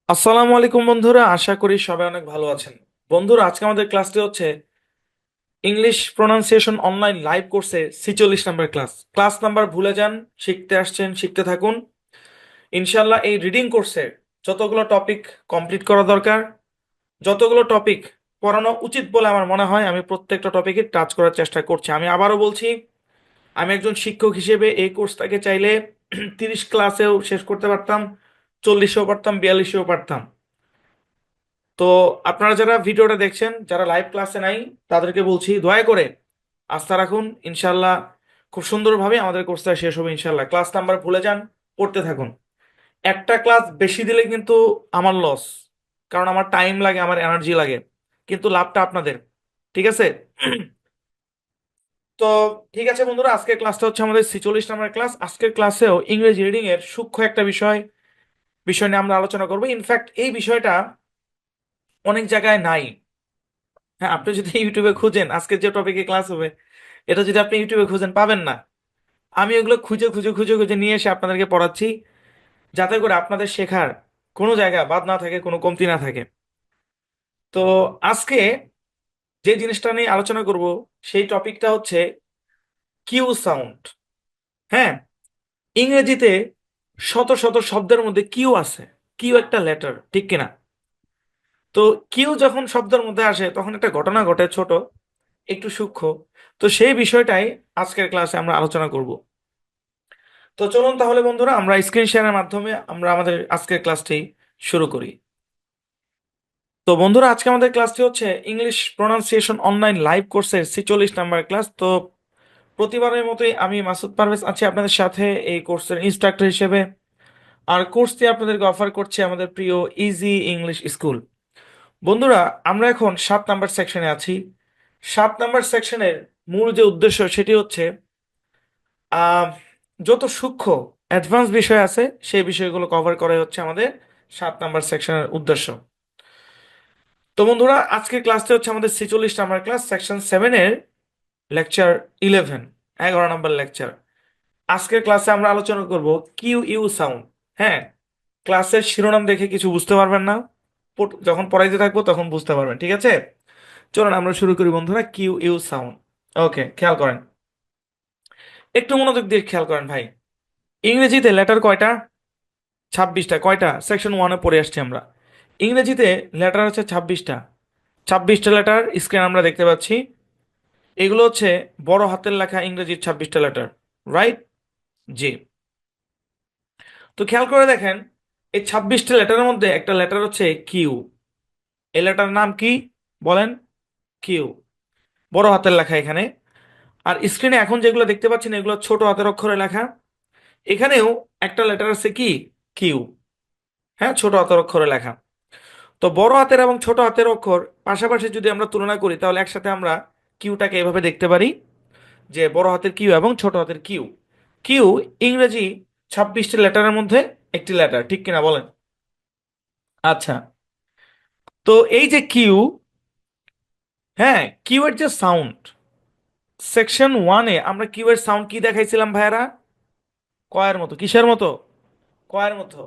আসসালামু আলাইকুম বন্ধুরা, আশা করি সবাই অনেক ভালো আছেন। বন্ধুরা, আজকে আমাদের ক্লাসটি হচ্ছে ইংলিশ প্রোনাউন্সিয়েশন অনলাইন লাইভ কোর্সে 46 নম্বর ক্লাস। ক্লাস নাম্বার ভুলে যান, শিখতে আসছেন শিখতে থাকুন। ইনশাল্লাহ এই রিডিং কোর্সে যতগুলো টপিক কমপ্লিট করা দরকার, যতগুলো টপিক পড়ানো উচিত বলে আমার মনে হয়, আমি প্রত্যেকটা টপিকে টাচ করার চেষ্টা করছি। আমি আবারও বলছি, আমি একজন শিক্ষক হিসেবে এই কোর্সটাকে চাইলে 30 ক্লাসেও শেষ করতে পারতাম, 40-এও পারতাম, 42-এও পারতাম। তো আপনারা যারা ভিডিওটা দেখছেন, যারা লাইভ ক্লাসে নাই, তাদেরকে বলছি দয়া করে আস্থা রাখুন। ইনশাল্লাহ খুব সুন্দরভাবে আমাদের কোর্সটা শেষ হবে ইনশাল্লাহ। ক্লাস নাম্বার ভুলে যান, পড়তে থাকুন। একটা ক্লাস বেশি দিলে কিন্তু আমার লস, কারণ আমার টাইম লাগে, আমার এনার্জি লাগে, কিন্তু লাভটা আপনাদের। ঠিক আছে? তো ঠিক আছে বন্ধুরা, আজকের ক্লাসটা হচ্ছে আমাদের 46 নম্বর ক্লাস। আজকের ক্লাসেও ইংরেজি রিডিং এর সূক্ষ্ম একটা বিষয় বিষয় নিয়ে আমরা আলোচনা করবো। ইনফ্যাক্ট এই বিষয়টা অনেক জায়গায় নাই। হ্যাঁ, আপনি যদি ইউটিউবে খুঁজেন আজকে যে টপিকে ক্লাস হবে, এটা যদি আপনি ইউটিউবে খুঁজেন পাবেন না। আমি এগুলো খুঁজে খুঁজে খুঁজে খুঁজে নিয়ে এসে আপনাদেরকে পড়াচ্ছি, যাতে করে আপনাদের শেখার কোনো জায়গা বাদ না থাকে, কোনো কমতি না থাকে। তো আজকে যে জিনিসটা নিয়ে আলোচনা করব, সেই টপিকটা হচ্ছে কিউ সাউন্ড। হ্যাঁ, ইংরেজিতে শত শত শব্দের মধ্যে কিউ আছে। কিউ একটা লেটার, ঠিক কিনা? তো কিউ যখন শব্দের মধ্যে আসে তখন একটা ঘটনা ঘটে, ছোট একটু সূক্ষ্ম। তো সেই বিষয়টাই আজকের ক্লাসে আমরা আলোচনা করব। তো চলুন তাহলে বন্ধুরা, আমরা স্ক্রিন শেয়ারের মাধ্যমে আমরা আমাদের আজকের ক্লাসটি শুরু করি। তো বন্ধুরা, আজকে আমাদের ক্লাসটি হচ্ছে ইংলিশ প্রোনাউন্সিয়েশন অনলাইন লাইভ কোর্সের 46 নম্বর ক্লাস। তো প্রতিবারের মতোই আমি মাসুদ পারভেজ আছি আপনাদের সাথে এই কোর্সের ইনস্ট্রাক্টর হিসেবে। আর কোর্সটি আপনাদেরকে অফার করছে আমাদের প্রিয় ইজি ইংলিশ স্কুল। বন্ধুরা, আমরা এখন 7 নম্বর সেকশনে আছি। 7 নম্বর সেকশনের মূল যে উদ্দেশ্য সেটি হচ্ছে আহ যত সূক্ষ্ম অ্যাডভান্স বিষয় আছে সেই বিষয়গুলো কভার করাই হচ্ছে আমাদের 7 নম্বর সেকশনের উদ্দেশ্য। তো বন্ধুরা, আজকের ক্লাসটা হচ্ছে আমাদের 46 নম্বর ক্লাস, সেকশন 7-এর লেকচার 11, 11 নম্বর লেকচার। আজকের ক্লাসে আমরা আলোচনা করব কিউ ইউ সাউন্ড। হ্যাঁ, ক্লাসের শিরোনাম দেখে কিছু বুঝতে পারবেন না, যখন পড়াইতে থাকবো তখন বুঝতে পারবেন। ঠিক আছে? চলুন আমরা শুরু করি বন্ধুরা, কিউ ইউ সাউন্ড। ওকে, খেয়াল করেন, একটু মনোযোগ দিয়ে খেয়াল করেন ভাই। ইংরেজিতে লেটার কয়টা? 26টা। কয়টা? সেকশন 1-এ পড়ে আসছি আমরা। ইংরেজিতে লেটার হচ্ছে 26টা। 26টা লেটার স্ক্রিন আমরা দেখতে পাচ্ছি। এগুলো হচ্ছে বড় হাতের লেখা ইংরেজির 26টা লেটার। রাইট? জি। তো খেয়াল করে দেখেন, এই 26টা লেটারের মধ্যে একটা লেটার হচ্ছে কিউ। এই লেটার নাম কি বলেন? কিউ। বড় হাতের লেখা এখানে। আর স্ক্রিনে এখন যেগুলো দেখতে পাচ্ছেন এগুলো ছোট হাতের অক্ষরে লেখা। এখানেও একটা লেটার আছে কি? কিউ। হ্যাঁ, ছোট হাতের অক্ষরে লেখা। তো বড় হাতের এবং ছোট হাতের অক্ষর পাশাপাশি যদি আমরা তুলনা করি, তাহলে একসাথে আমরা কিউটাকে এভাবে দেখতে পারি যে বড় হাতের কিউ এবং ছোট হাতের কিউ। কিউ ইংরেজি 26টি লেটারের মধ্যে একটি লেটার, ঠিক কিনা বলেন? আচ্ছা, তো এই যে কিউ, হ্যাঁ, কিউ এর যে সাউন্ড, সেকশন 1-এ আমরা কিউ এর সাউন্ড কি দেখাইছিলাম ভাইয়ারা? কয়ের মতো। কিসের মতো? কয়ের মতো।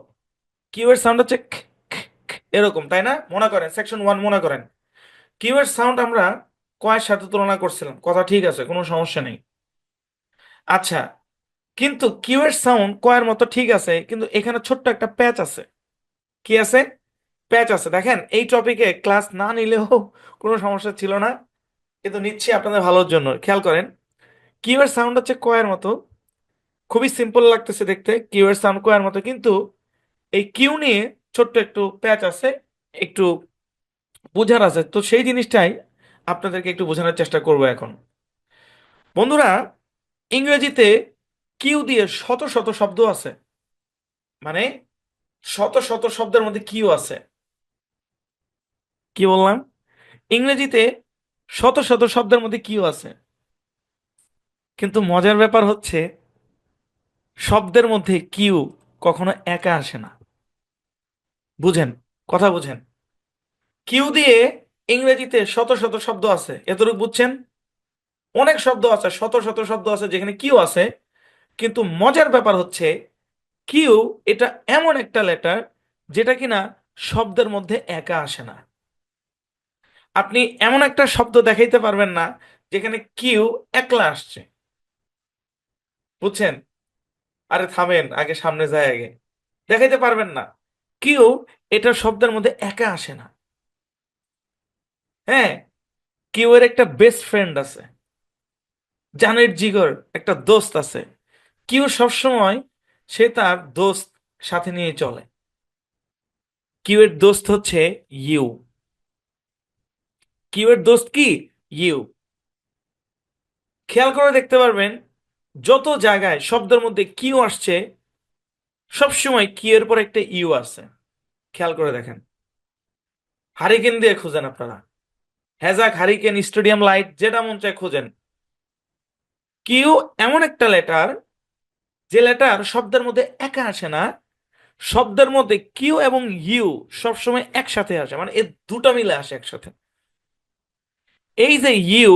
কিউ এর সাউন্ড হচ্ছে খ, খ, খ, এরকম, তাই না? মনে করেন সেকশন 1 মনে করেন, কিউ এর সাউন্ড আমরা কয়ের সাথে তুলনা করছিলাম, কথা ঠিক আছে, কোনো সমস্যা নেই। আচ্ছা, কিন্তু কিউ এর সাউন্ড কয়ের মতো ঠিক আছে, কিন্তু এখানে ছোট্ট একটা প্যাচ আছে। কি আছে? প্যাচ আছে। দেখেন, এই টপিকে ক্লাস না নিলেও কোনো সমস্যা ছিল না, কিন্তু নিচ্ছি আপনাদের ভালোর জন্য। খেয়াল করেন, কিউ এর সাউন্ড হচ্ছে কয়ের মতো, খুবই সিম্পল লাগতেছে দেখতে, কিউ এর সাউন্ড কয়ের মতো, কিন্তু এই কিউ নিয়ে ছোট্ট একটু প্যাচ আছে, একটু বোঝার আছে। তো সেই জিনিসটাই আপনাদেরকে একটু বোঝানোর চেষ্টা করব এখন। বন্ধুরা, ইংরেজিতে কিউ দিয়ে শত শত শব্দ আছে, মানে শত শত শব্দের মধ্যে কিউ আছে। কি বললাম? ইংরেজিতে শত শত শব্দের মধ্যে কিউ আছে, কিন্তু মজার ব্যাপার হচ্ছে শব্দের মধ্যে কিউ কখনো একা আসে না। বুঝেন, কথা বুঝেন। কিউ দিয়ে ইংরেজিতে শত শত শব্দ আছে, এতটুকু বুঝছেন? অনেক শব্দ আছে, শত শত শব্দ আছে যেখানে কিউ আছে, কিন্তু মজার ব্যাপার হচ্ছে কিউ এটা এমন একটা লেটার যেটা কিনা শব্দের মধ্যে একা আসে না। আপনি এমন একটা শব্দ দেখাইতে পারবেন না যেখানে কিউ একলা আসছে। বুঝছেন? আরে থামেন, আগে সামনে যায় আগে। দেখাইতে পারবেন না কিউ এটা শব্দের মধ্যে একা আসে না। হ্যাঁ, কিউ এর একটা বেস্ট ফ্রেন্ড আছে, জানের জিগর একটা দোস্ত আছে। কিউ সবসময় সে তার দোস্ত সাথে নিয়ে চলে। কিউ এর দোস্ত হচ্ছে ইউ। কিউ এর দোস্ত কি? ইউ। খেয়াল করে দেখতে পারবেন যত জায়গায় শব্দের মধ্যে কিউ আসছে সবসময় কিউ এর পর একটা ইউ আছে। খেয়াল করে দেখেন, হারিকেন দিয়ে খুঁজেন আপনারা, হ্যাজাক, হারিকেন, স্টেডিয়াম লাইট, যেটা মন চায় খুঁজেন। কিউ এমন একটা লেটার যে লেটার শব্দের মধ্যে একা আসে না। শব্দের মধ্যে কিউ এবং ইউ সবসময় একসাথে আসে, মানে এই দুটা মিলে আসে একসাথে। এই যে ইউ,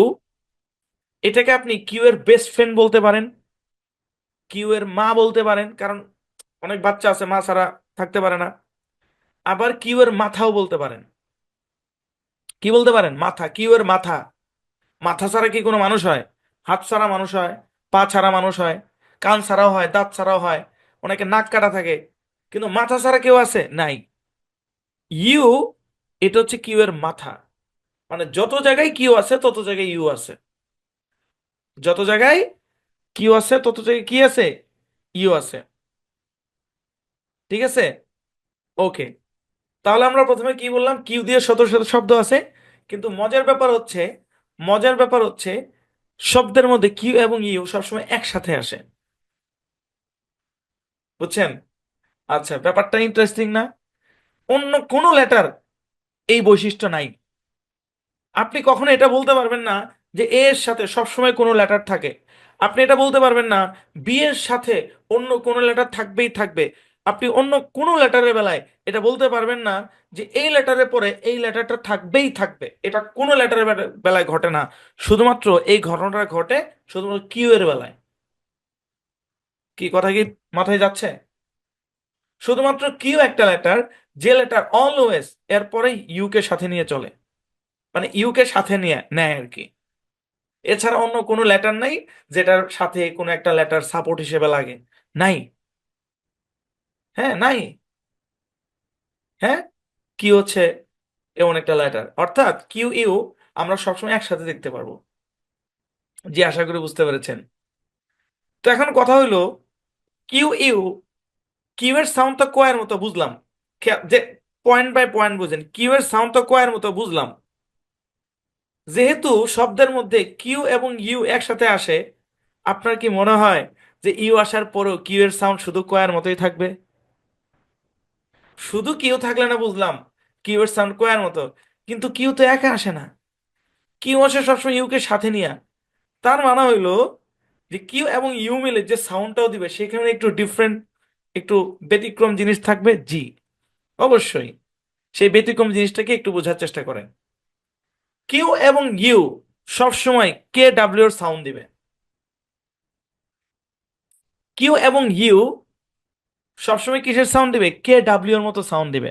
এটাকে আপনি কিউ এর বেস্ট ফ্রেন্ড বলতে পারেন, কিউ এর মা বলতে পারেন, কারণ অনেক বাচ্চা আছে মা ছাড়া থাকতে পারে না। আবার কিউ এর মাথাও বলতে পারেন। কি বলতে পারেন? মাথা, কিউ এর মাথা। মাথা ছাড়া কি কোনো মানুষ হয়? হাত ছাড়া মানুষ হয়, পা ছাড়া মানুষ হয়, কান ছাড়াও হয়, দাঁত ছাড়াও হয়, অনেকে নাক কাটা থাকে, কিন্তু মাথা ছাড়া কেউ আছে? নাই। ইউ, এটা হচ্ছে কিউ এর মাথা। মানে যত জায়গায় কিউ আছে তত জায়গায় ইউ আছে, যত জায়গায় কিউ আছে তত জায়গায় কি আছে? ইউ আছে। ঠিক আছে? ওকে। তাহলে আমরা প্রথমে কি বললাম? কিউ দিয়ে শত শত শব্দ আছে, কিন্তু মজার ব্যাপার হচ্ছে শব্দের মধ্যে কিউ এবং ইউ সবসময় একসাথে আসে। বুঝছেন? আচ্ছা, ব্যাপারটা ইন্টারেস্টিং না? অন্য কোনো লেটার এই বৈশিষ্ট্য নাই। আপনি কখনো এটা বলতে পারবেন না যে এ এর সাথে সবসময় কোনো লেটার থাকে। আপনি এটা বলতে পারবেন না বি এর সাথে অন্য কোনো লেটার থাকবেই থাকবে। আপনি অন্য কোনো লেটারের বেলায় এটা বলতে পারবেন না যে এই লেটারের পরে এই লেটারটা থাকবেই থাকবে। এটা কোনো লেটারের বেলায় ঘটে না। শুধুমাত্র এই ঘটনাটা ঘটে শুধুমাত্র কিউ এর বেলায়। কি কথা কি মাথায় যাচ্ছে? শুধুমাত্র কিউ একটা লেটার, যে লেটার অলওয়েজ এরপরে ইউ কে সাথে নিয়ে চলে, মানে ইউ কে সাথে নিয়ে নেয় আর কি। এছাড়া অন্য কোনো লেটার নাই যেটার সাথে কোনো একটা লেটার সাপোর্ট হিসেবে লাগে। নাই। হ্যাঁ, নাই। হ্যাঁ, কি হচ্ছে এমন একটা লেটার, অর্থাৎ কিউ ইউ আমরা সবসময় একসাথে দেখতে পারবো। জি, আশা করি বুঝতে পেরেছেন। তো এখন কথা হইলো, কিউ ইউ, কিউ এর সাউন্ড তো কয়ের মতো বুঝলাম। যে পয়েন্ট বাই পয়েন্ট বুঝেন, কিউ এর সাউন্ড তো কয়ের মতো বুঝলাম। যেহেতু শব্দের মধ্যে কিউ এবং ইউ একসাথে আসে, আপনার কি মনে হয় যে ইউ আসার পরেও কিউ এর সাউন্ড শুধু কয়ের মতোই থাকবে? শুধু কিউ থাকলে না বুঝলাম কিউ এর সাউন্ড কয়ার মতো, কিন্তু কিউ তো একা আসে না, কিউ আসে সবসময় ইউ কে সাথে নিয়ে। তার মানে হইলো যে কিউ এবং ইউ মিলে যে সাউন্ডটাও দিবে সেখানে একটু ডিফারেন্ট, একটু ব্যতিক্রম জিনিস থাকবে। জি, অবশ্যই। সেই ব্যতিক্রম জিনিসটাকে একটু বোঝার চেষ্টা করেন। কিউ এবং ইউ সবসময় কে ডাব্লিউ এর সাউন্ড দিবে। কিউ এবং ইউ সবসময় কিসের সাউন্ড দিবে? কে ডাব্লিউ এর মতো সাউন্ড দিবে।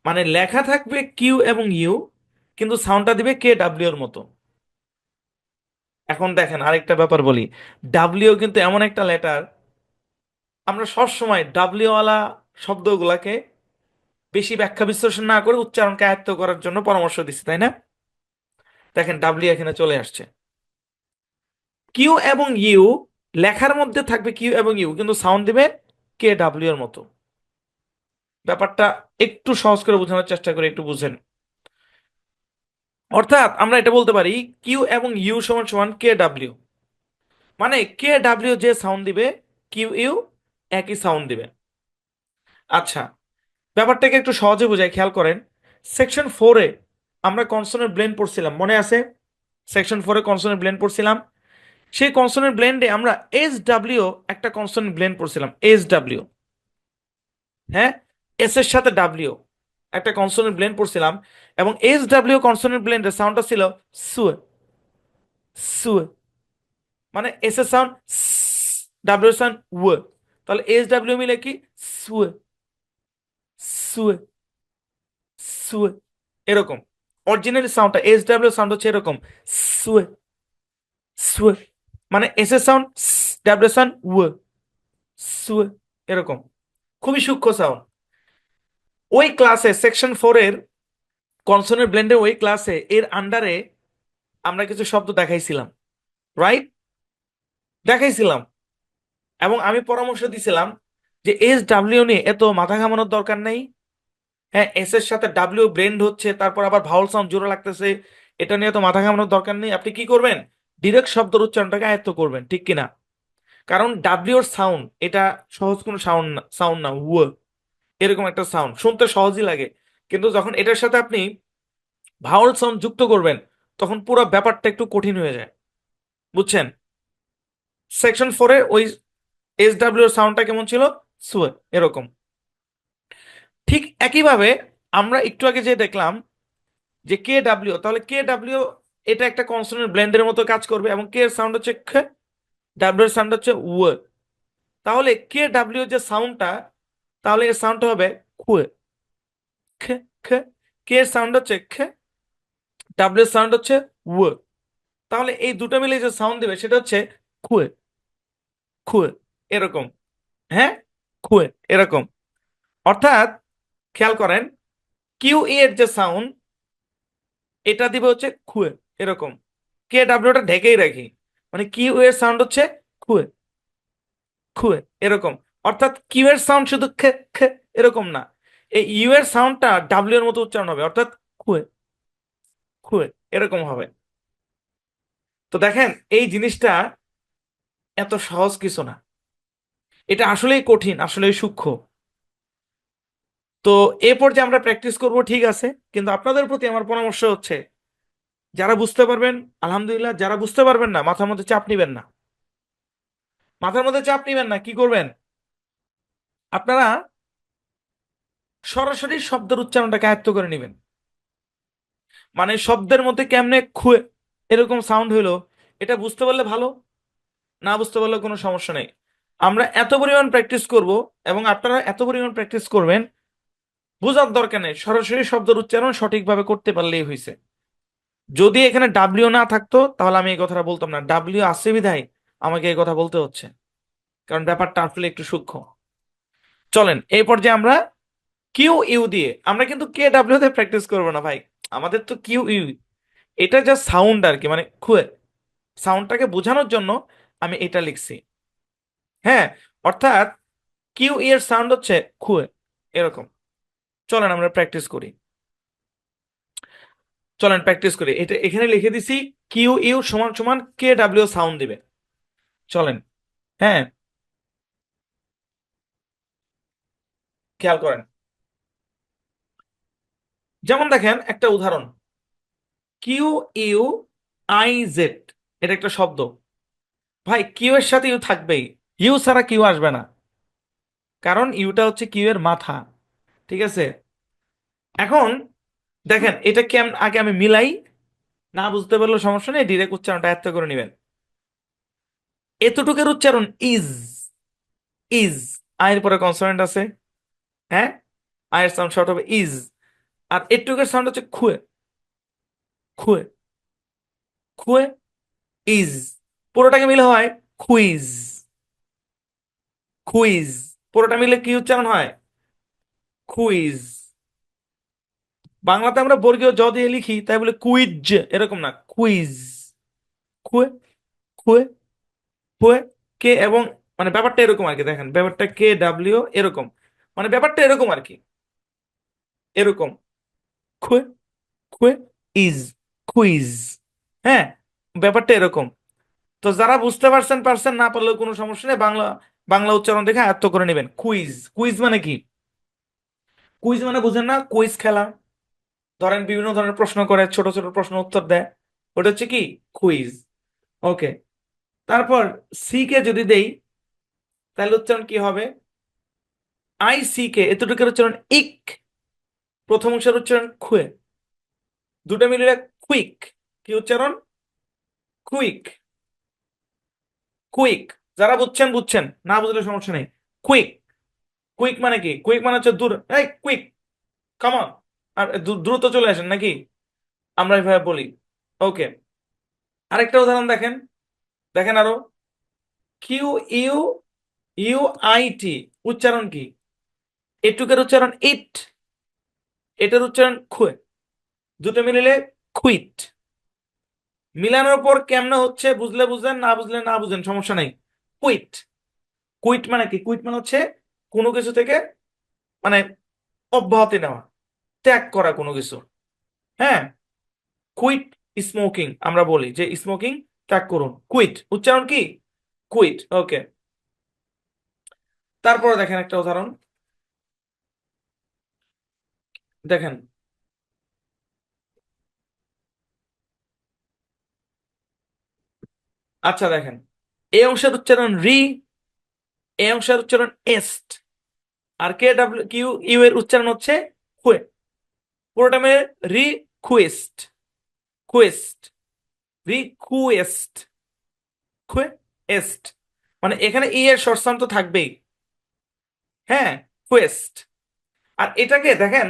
মানে লেখা থাকবে কিউ এবং ইউ, কিন্তু সাউন্ডটা দিবে কে ডাব্লিউ এর মতো। এখন দেখেন আরেকটা ব্যাপার বলি, ডাব্লিউ কিন্তু এমন একটা লেটার, আমরা সব সময় ডাব্লিউ ওয়ালা শব্দগুলাকে বেশি ব্যাখ্যা বিশ্লেষণ না করে উচ্চারণকে আয়ত্ত করার জন্য পরামর্শ দিচ্ছি, তাই না? দেখেন ডাব্লিউ এখানে চলে আসছে। কিউ এবং ইউ, লেখার মধ্যে থাকবে কিউ এবং ইউ, কিন্তু সাউন্ড দিবে কে ডাব্লিউ এর মতো। ব্যাপারটা একটু সহজ করে বোঝানোর চেষ্টা করে একটু বুঝেন। অর্থাৎ আমরা এটা বলতে পারি কিউ এবং ইউ সমান সমান কে ডাব্লিউ। মানে কে ডাব্লিউ যে সাউন্ড দিবে কিউ ইউ একই সাউন্ড দিবে। আচ্ছা, ব্যাপারটাকে একটু সহজে বোঝাই, খেয়াল করেন। সেকশন ফোরে আমরা কনসোনেন্ট ব্লেন্ড পড়ছিলাম, মনে আছে? সেকশন ফোরে কনসোনেন্ট ব্লেন্ড পড়ছিলাম। সেই কনসোনেন্ট ব্লেন্ডে আমরা এস ডাব্লিউ একটা কনসোনেন্ট ব্লেন্ড পড়ছিলাম, এস ডাব্লিউ। হ্যাঁ, এস এর সাথে ডাব্লিউ একটা কনসোনেন্ট ব্লেন্ড পড়ছিলাম, এবং এস ডাব্লিউ কনসোনেন্ট ব্লেন্ডের সাউন্ডটা ছিল সুয়ে, সুয়ে। মানে এস এর সাউন্ড ডাব্লিউ এর সাউন্ড ও। তাহলে এস ডাব্লিউ মিলে কি? সুয়ে, সুয়ে। সুয়ে, এরকম। অরিজিনাল সাউন্ডটা এস ডাব্লিউ সাউন্ড হচ্ছে এরকম, সুয়ে সুয়ে, মানে এস এর সাউন্ড, ডাব্লিউ সাউন্ড ওয়ে, সুয়ে, এরকম। খুবই সূক্ষ্ম সাউন্ড। ওই ক্লাসে সেকশন 4 এর কনসোনেন্ট ব্লেন্ডের ওই ক্লাসে এর আন্ডারে আমরা কিছু শব্দ দেখাইছিলাম, রাইট? দেখাইছিলাম। এবং আমি পরামর্শ দিছিলাম যে এস ডাব্লিউ নিয়ে এত মাথা ঘামানোর দরকার নেই। হ্যাঁ, এস এর সাথে ডাব্লিউ ব্লেন্ড হচ্ছে, তারপর আবার ভাওয়াল সাউন্ড জোড়া লাগতেছে, এটা নিয়ে তো মাথা ঘামানোর দরকার নেই। আপনি কি করবেন? ডিরেক্ট শব্দের উচ্চারণটাকে আয়ত্ত করবেন, ঠিক কিনা? কারণ ডাব্লিউ এর সাউন্ড এটা সহজ কোনো সাউন্ড না, সাউন্ড না, এরকম একটা সাউন্ড শুনতে সহজই লাগে, কিন্তু যখন এটার সাথে আপনি ভাওয়াল সাউন্ড যুক্ত করবেন তখন পুরো ব্যাপারটা একটু কঠিন হয়ে যায়, বুঝছেন? সেকশন 4 এ ওই এস ডাব্লিউ এর সাউন্ডটা কেমন ছিল? সুয়ে, এরকম। ঠিক একইভাবে আমরা একটু আগে যে দেখলাম যে কে ডাব্লিউ, তাহলে কে ডাব্লিউ এটা একটা কনসোনেন্ট ব্লেন্ডের মতো কাজ করবে, এবং কে এর সাউন্ড হচ্ছে খ, ডাব্লিউ এর সাউন্ড হচ্ছে উ। তাহলে কে ডাব্লিউ যে সাউন্ডটা, তাহলে এর সাউন্ডটা হবে খুয়ে, খ, খ। কে এর সাউন্ড হচ্ছে খ, ডাব্লিউ এর সাউন্ড হচ্ছে উ। তাহলে এই দুটো মিলে যে সাউন্ড দিবে সেটা হচ্ছে খুয়ে, খুয়ে, এরকম। হ্যাঁ, খুয়ে, এরকম। অর্থাৎ খেয়াল করেন, কিউ এর যে সাউন্ড এটা দিবে হচ্ছে খুয়ে, এরকম। কে ডাব্লিউটা ঢেকেই রাখি, মানে কিউ এর সাউন্ড হচ্ছে খুয়ে, খুয়ে, এরকম। অর্থাৎ কিউ এর সাউন্ড শুধু খে খে এরকম না, এই ইউ এর সাউন্ডটা ডাব্লিউ এর মতো উচ্চারণ হবে, অর্থাৎ খুয়ে, খুয়ে, এরকম হবে। তো দেখেন এই জিনিসটা এত সহজ কিছু না, এটা আসলেই কঠিন, আসলেই সূক্ষ্ম। তো এ পর্যায়ে আমরা প্র্যাকটিস করব, ঠিক আছে, কিন্তু আপনাদের প্রতি আমার পরামর্শ হচ্ছে যারা বুঝতে পারবেন আলহামদুলিল্লাহ, যারা বুঝতে পারবেন না মাথার মধ্যে চাপ নিবেন না, মাথার মধ্যে চাপ নিবেন না। কি করবেন আপনারা? সরাসরি শব্দের উচ্চারণটাকে আয়ত্ত করে নেবেন। মানে শব্দের মধ্যে কেমনে খুয়ে এরকম সাউন্ড হইলো, এটা বুঝতে পারলে ভালো, না বুঝতে পারলে কোনো সমস্যা নেই। আমরা এত পরিমাণ প্র্যাকটিস করব, এবং আপনারা এত পরিমাণ প্র্যাকটিস করবেন, বোঝার দরকার নেই, সরাসরি শব্দের উচ্চারণ সঠিকভাবে করতে পারলেই হয়েছে। যদি এখানে ডাব্লিউ না থাকতো তাহলে আমি এই কথাটা বলতাম না, ডাব্লিউ আছে বিধায় আমাকে এই কথা বলতে হচ্ছে, কারণ ব্যাপারটা আসলে একটু সূক্ষ্ম। চলেন এই পর্যায়ে আমরা কিউ ইউ দিয়ে, আমরা কিন্তু কে ডাব্লিউ তে প্র্যাকটিস করবো না ভাই, আমাদের তো কিউ ইউ, এটা যা সাউন্ড আর কি, মানে খুয়ে, সাউন্ডটাকে বোঝানোর জন্য আমি এটা লিখছি। হ্যাঁ, অর্থাৎ কিউ এর সাউন্ড হচ্ছে খুয়ে, এরকম। চলেন আমরা প্র্যাকটিস করি, চলেন প্র্যাকটিস করি। এটা এখানে লিখে দিছি, কিউ ইউ সমান সমান কে ডাব্লিউ সাউন্ড দিবে। চলেন। হ্যাঁ, খেয়াল করেন, যেমন দেখেন একটা উদাহরণ, কিউ ইউ আই জেড, এটা একটা শব্দ। ভাই কিউ এর সাথে ইউ থাকবেই, ইউ ছাড়া কিউ আসবে না, কারণ ইউটা হচ্ছে কিউ এর মাথা, ঠিক আছে? এখন দেখেন এটা কেমন, আগে আমি মিলাই, না বুঝতে পারলে সমস্যা নেই, ডিরেক্ট উচ্চারণটা আয়ত্ত করে নেবেন। এতটুকের উচ্চারণ ইজ, ইজ, আয়ের পরে কনসোনেন্ট আছে, হ্যাঁ, আয়ের সাউন্ড শর্ট হবে ইজ। আর এটুকের সাউন্ড হচ্ছে খুয়ে, খুয়ে, খুয়ে, ইজ, পুরোটাকে মিলে হয় কুইজ, কুইজ, পুরোটা মিলে কি উচ্চারণ হয়? কুইজ। বাংলাতে আমরা বর্গীয় জ দিয়ে লিখি তাই বলে কুইজ, এরকম না, কুইজ, খুয়ে, খুয়ে, খুয়ে, কে, এবং মানে ব্যাপারটা এরকম আর কি, দেখেন ব্যাপারটা কে ডাব্লিউ এরকম, মানে ব্যাপারটা এরকম আর কি, এরকম, খুয়ে, খুয়ে, ইজ, কুইজ। হ্যাঁ, ব্যাপারটা এরকম। তো যারা বুঝতে পারছেন পারছেন, না পারলেও কোনো সমস্যা নেই, বাংলা বাংলা উচ্চারণ দেখে আয়ত্ত করে নেবেন। কুইজ, কুইজ মানে কি? কুইজ মানে বুঝেন না, কুইজ খেলা, ধরেন বিভিন্ন ধরনের প্রশ্ন করে, ছোট ছোট প্রশ্ন উত্তর দেয়, ওটা হচ্ছে কি? কুইজ। ওকে, তারপর সি কে যদি দেই তাহলে উচ্চারণ কি হবে? আই সি কে, এতটুকুর উচ্চারণ ইক, প্রথম অংশের উচ্চারণ খুয়ে, দুটো মিলিয়ে কুইক। কি উচ্চারণ? Quick, quick. যারা বুঝছেন বুঝছেন, না বুঝলে সমস্যা নেই। কুইক, কুইক মানে কি? কুইক মানে হচ্ছে দূর, এই কুইক, কাম অন, আর দ্রুত চলে আসেন নাকি? আমরা এভাবে বলি। ওকে, আরেকটা উদাহরণ দেখেন। দেখেন আরো, Q U U I T, উচ্চারণ কি? এটুকের উচ্চারণ ইট, এটার উচ্চারণ খুয়ে, দুটো মিলিলে কুইট। মিলানোর পর কেমনে হচ্ছে বুঝলে বুঝলেন, না বুঝলে না বুঝলেন, সমস্যা নাই। কুইট। কুইট মানে কি? কুইট মানে হচ্ছে কোনো কিছু থেকে মানে অব্যাহতি নেওয়া, ত্যাগ করা কোনো কিছু। হ্যাঁ, কুইট স্মোকিং, আমরা বলি যে স্মোকিং ত্যাগ করুন, কুইট উচ্চারণ কি? কুইট। ওকে, তারপরে দেখেন একটা উদাহরণ। দেখেন, আচ্ছা দেখেন, এই অংশের উচ্চারণ রি, এই অংশের উচ্চারণ এস্ট, আর কে ডাব্লিউ কিউ ইউ এর উচ্চারণ হচ্ছে কুয়ে। পুরোটা মেয়ে রিকুয়েস্ট, কুয়েস্ট, রিকুয়েস্ট, কুয়েস্ট। মানে এখানে ই এর স্বরস্থান তো থাকবেই। হ্যাঁ, কুয়েস্ট। আর এটাকে দেখেন,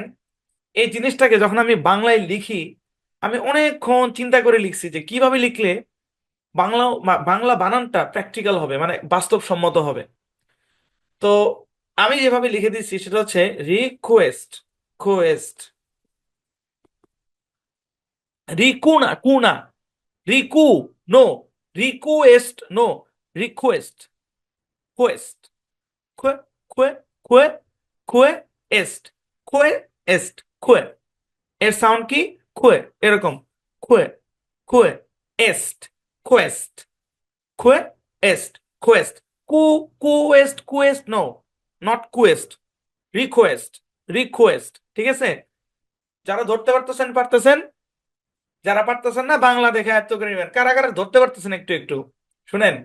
এই জিনিসটাকে যখন আমি বাংলায় লিখি, আমি অনেকক্ষণ চিন্তা করে লিখছি যে কিভাবে লিখলে বাংলা বাংলা বানানটা প্র্যাকটিক্যাল হবে, মানে বাস্তবসম্মত হবে। তো আমি যেভাবে লিখে দিচ্ছি সেটা হচ্ছে রিকোয়েস্ট, কোয়েস্ট, রিকু না, কু না, রিকু নো, রিকোয়েস্ট নো, রিকোয়েস্ট, কোয়েস্ট, কোয়ে, কোয়ে, কোয়ে, কোয়ে এস্ট, কোয়ে এস্ট, কোয়ে। এর সাউন্ড কি? কোয়ে, এরকম, কোয়ে, কোয়ে এস্ট, কোয়েস্ট, কোয়ে এস্ট, কোয়েস্ট, কু, quest, quest no, not quest, request, request. ঠিক আছে? যারা ধরতে পারতেছেন পারতেছেন, যারা পারতেছেন না বাংলা দেখে আয়ত্ত করে নেবেন। কারা কারা ধরতে পারতেছেন একটু একটু শুনেন,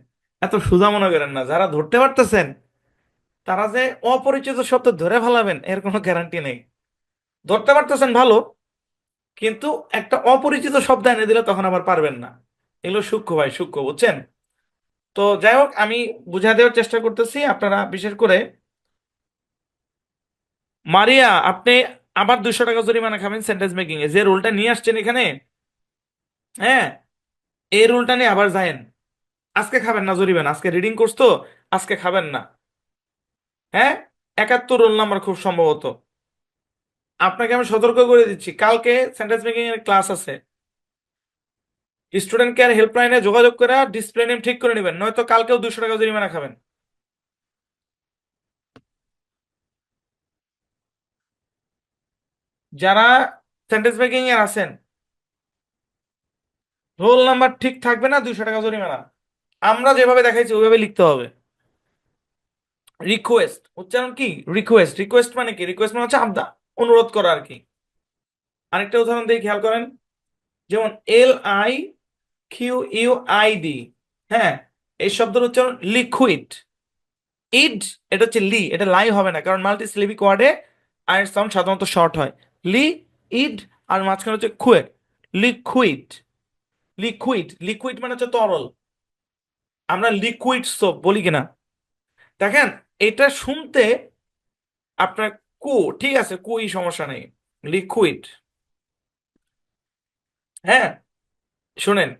এত সোজা মনে করেন না। যারা ধরতে পারতেছেন তারা যে অপরিচিত শব্দ ধরে ফেলাবেন এর কোনো গ্যারান্টি নেই। ধরতে পারতেছেন ভালো, কিন্তু একটা অপরিচিত শব্দ এনে দিলে তখন আবার পারবেন না। এগুলো সূক্ষ্ম ভাই, সূক্ষ্ম, বুঝছেন? তো যাই হোক, আমি বুঝা দেওয়ার চেষ্টা করতেছি। আপনারা বিশেষ করে মারিয়া, আপনি আবার 200 টাকা জরিমানা খাবেন সেন্টেন্স মেকিং এ। যে রুলটা নিয়ে আসছেন এখানে, হ্যাঁ, এই রুলটা নিয়ে আবার যায়েন। আজকে খাবেন না জরিমানা, আজকে রিডিং কোর্স তো, আজকে খাবেন না। হ্যাঁ, 71 রোল নাম্বার খুব সম্ভবত। আপনাকে আমি সতর্ক করে দিচ্ছি, কালকে সেন্টেন্স মেকিং এর ক্লাস আছে। স্টুডেন্ট কেয়ার হেল্পলাইনে যোগাযোগ করে ডিসপ্লে নেম ঠিক করে নেবেন, নয়তো কালকেও 200 টাকা জরিমানা খাবেন। যারা সেন্টেন্স মেকিং এর আছেন, রোল নাম্বার ঠিক থাকবে না, 200 টাকা জরিমানা। আমরা যেভাবে দেখাইছি ওইভাবে লিখতে হবে। রিকোয়েস্ট উচ্চারণ কি? রিকোয়েস্ট। রিকোয়েস্ট মানে কি? রিকোয়েস্ট মানে হচ্ছে আবদা, অনুরোধ করা আর কি। আরেকটা উদাহরণ দিয়ে খেয়াল করেন, যেমন LIQUID। হ্যাঁ, এই শব্দের উচ্চারণ লিকুইড। ইড, এটা হচ্ছে লি, এটা লাই হবে না, কারণ মাল্টি সিলেবিক ওয়ার্ডে আয়ের সাউন্ড সাধারণত শর্ট হয়। লি, ইড, আর মাঝখানে হচ্ছে খুয়ে, লিকুইড। লিকুইড, লিকুইড মানে হচ্ছে তরল। আমরা লিকুইড সোপ বলি কিনা? দেখেন, এটা শুনতে আপনার কু, ঠিক আছে, কুই সমস্যা নেই, লিকুইড। হ্যাঁ, শুনেন,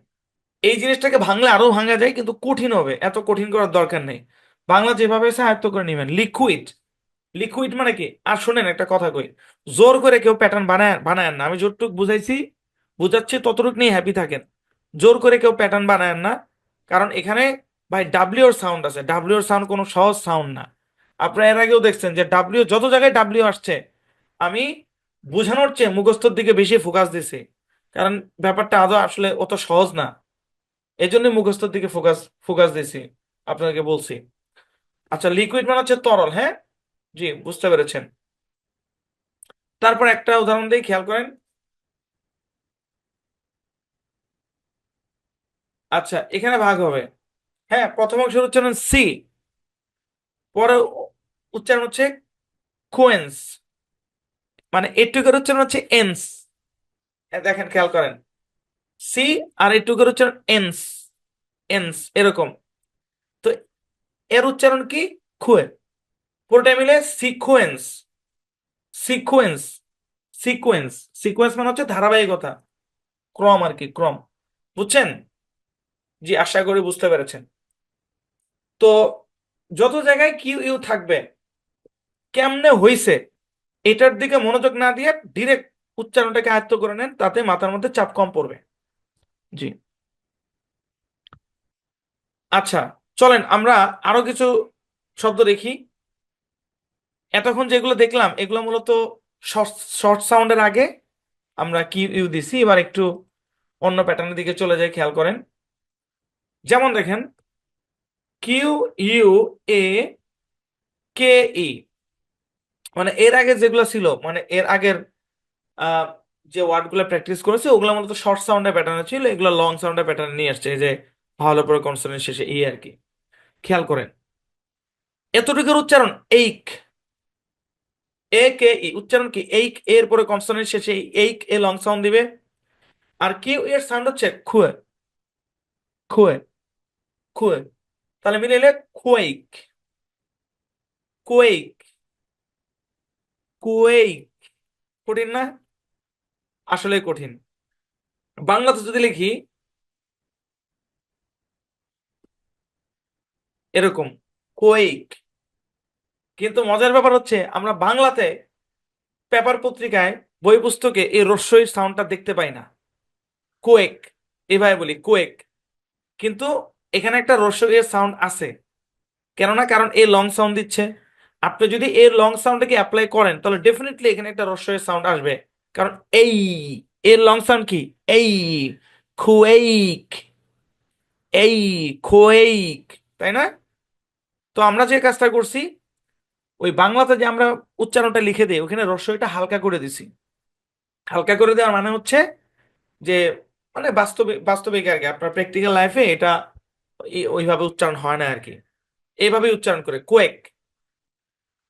এই জিনিসটাকে ভাঙলে আরো ভাঙা যায়, কিন্তু কঠিন হবে, এত কঠিন করার দরকার নেই। বাংলা যেভাবে আছে আয়ত্ত করে নেবেন, লিকুইড। লিকুইড মানে কি? আর শুনেন একটা কথা কই, জোর করে কেউ প্যাটার্ন বানায় বানায় না। আমি যতটুকু বুঝাইছি, বুঝাচ্ছি, ততটুকু নিয়ে হ্যাপি থাকেন। জোর করে কেউ প্যাটার্ন বানায় না, কারণ এখানে ভাই ডাব্লিউ এর সাউন্ড আছে। ডাব্লিউ এর সাউন্ড কোনো সহজ সাউন্ড না। আপনারা এর আগেও দেখছেন যে ডাব্লিউ, যত জায়গায় ডাব্লিউ আসছে, আমি বোঝানোর চেয়ে মুখস্থর দিকে বেশি ফোকাস দিছি, কারণ ব্যাপারটা আদৌ আসলে অত সহজ না। এই জন্য মুখস্থর দিকে ফোকাস ফোকাস দিছি, আপনাকে বলছি। আচ্ছা, লিকুইড মানে হচ্ছে তরল। হ্যাঁ, জি, বুঝতে পেরেছেন। তারপর একটা উদাহরণ দিয়ে খেয়াল করেন। আচ্ছা, এখানে ভাগ হবে। হ্যাঁ, প্রথম অংশের উচ্চারণ সি, পরে উচ্চারণ হচ্ছে কোয়েন্স, মানে এটুকের উচ্চারণ হচ্ছে এন্স। হ্যাঁ, দেখেন খেয়াল করেন, সি আর এটুকের উচ্চারণ এন্স, এন্স এরকম। তো এর উচ্চারণ কি? খুয়ে। পুরোটা মিলে সিকোয়েন্স, সিকোয়েন্স, সিকোয়েন্স। সিকোয়েন্স মানে হচ্ছে ধারাবাহিকতা, ক্রম আর কি, ক্রম। বুঝছেন? জি, আশা করি বুঝতে পেরেছেন। তো যত জায়গায় কিউ ইউ থাকবে, কেমনে হইছে এটার দিকে মনোযোগ না দিয়ে ডিরেক্ট উচ্চারণটাকে আয়ত্ত করে নেন, তাতে মাথার মধ্যে চাপ কম পড়বে। জি। আচ্ছা, চলেন আমরা আরো কিছু শব্দ দেখি। এতক্ষণ যেগুলো দেখলাম এগুলো মূলত শর্ট শর্ট সাউন্ডের আগে আমরা কি ইউ দিছি। এবার একটু অন্য প্যাটার্নের দিকে চলে যাই, খেয়াল করেন। যেমন দেখেন, কিউ ইউ এ কে ই, মানে এর আগে যেগুলো ছিল, মানে এর আগের আহ, যে ওয়ার্ড গুলো প্র্যাকটিস করেছে ওগুলো মূলত শর্ট সাউন্ডের প্যাটার্ন ছিল, এগুলো লং সাউন্ডের প্যাটার্ন নিয়ে আসছে, এই যে ভালো পরে কনসোনেন্ট শেষে ই আর কি। খেয়াল করেন, এতটুকুর উচ্চারণ এইক, এ কে ই উচ্চারণ কি এইক, এর পরে কনসোনেন্ট শেষে এইক, এ লং সাউন্ড দিবে। আর কিউ এর সাউন্ড হচ্ছে খুয়ে, খুয়ে, খুয়ে। তাহলে মিলে কুয়েইক, কুয়েইক, কুয়েইক। কঠিন না? আসলে কঠিন। বাংলাতে যদি লিখি এরকম কোয়েইক, কিন্তু মজার ব্যাপার হচ্ছে আমরা বাংলাতে পেপার পত্রিকায় বই পুস্তকে এই রস্যই সাউন্ডটা দেখতে পাই না। কোয়েক, এভাবে বলি কোয়েক, কিন্তু এখানে একটা রস্যই সাউন্ড আছে। কেননা কারণ এ লং সাউন্ড দিচ্ছে। আপনি যদি এর লং সাউন্ডটাকে অ্যাপ্লাই করেন তাহলে ডেফিনেটলি এখানে একটা রস্যই সাউন্ড আসবে। কারণ এই এর লং সাউন্ড কি এই, খুয়েইক, এই খোয়েইক, তাই না? তো আমরা যে কাজটা করছি, ওই বাংলাতে যে আমরা উচ্চারণটা লিখে দিই ওখানে রস্যইটা হালকা করে দিছি। হালকা করে দেওয়ার মানে হচ্ছে যে, মানে বাস্তবিক আর কি, আপনার প্র্যাকটিক্যাল লাইফে এটা ওইভাবে উচ্চারণ হয় না আর কি। এইভাবে উচ্চারণ করে কোয়েক।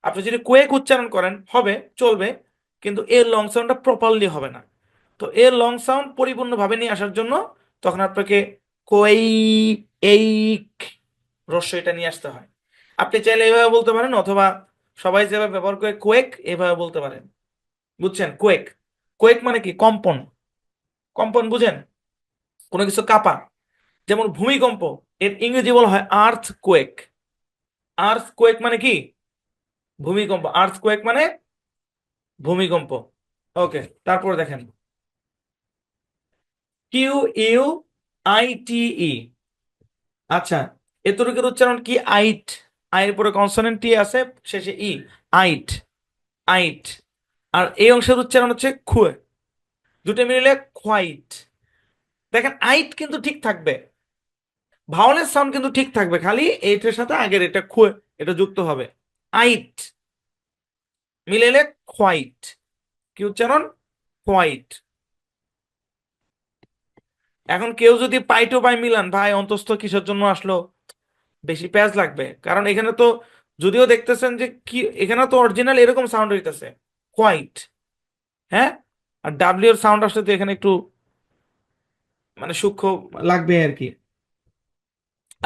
আপনি যদি কোয়েক উচ্চারণ করেন হবে, চলবে, কিন্তু এর লং সাউন্ডটা প্রপারলি হবে না। তো এর লং সাউন্ড পরিপূর্ণভাবে নিয়ে আসার জন্য তখন আপনাকে কোয়েই, এইক, রস্যইটা নিয়ে আসতে হয়। আপনি চাইলে এইভাবে বলতে পারেন, অথবা সবাই যেভাবে ব্যবহার করে কোয়েক এভাবে বলতে পারেন। বুঝছেন? কোয়েক, কোয়েক মানে কি কম্পন। কম্পন বুঝেন? কোনো কিছু কাঁপা। যেমন ভূমিকম্প, এর ইংরেজি বলা হয় আর্থ কোয়েক। আর্থ কোয়েক মানে কি ভূমিকম্প, আর্থ কোয়েক মানে ভূমিকম্প। ওকে, তারপর দেখেন, কিউ ইউ আই টি ই। আচ্ছা, এতটুকুর উচ্চারণ কি আইট, আয়ের পরে কনসোনেন্ট টি আছে, শেষে ই, আইট, আইট। আর এই অংশের উচ্চারণ হচ্ছে খুয়ে, দুটো মিলে কোয়াইট। দেখেন আইট কিন্তু ঠিক থাকবে, ভাওয়ালের সাউন্ড কিন্তু ঠিক থাকবে, খালি এইটার সাথে আগের এটা খুয়ে, এটা যুক্ত হবে। আইট মিলেলে কোয়াইট। কি উচ্চারণ? কোয়াইট। এখন কেউ যদি পাই টু পাই মিলান, ভাই অন্তস্থ কিসের জন্য আসলো, বেশি প্যাচ লাগবে। কারণ এখানে তো যদিও দেখতেছেন যে কি, এখানে তো অরিজিনাল এরকম সাউন্ড হইতেছে কোয়াইট, হ্যাঁ। আর ডাব্লিউ এর সাউন্ড আসলে তো এখানে একটু মানে সূক্ষ্ম লাগবে আর কি।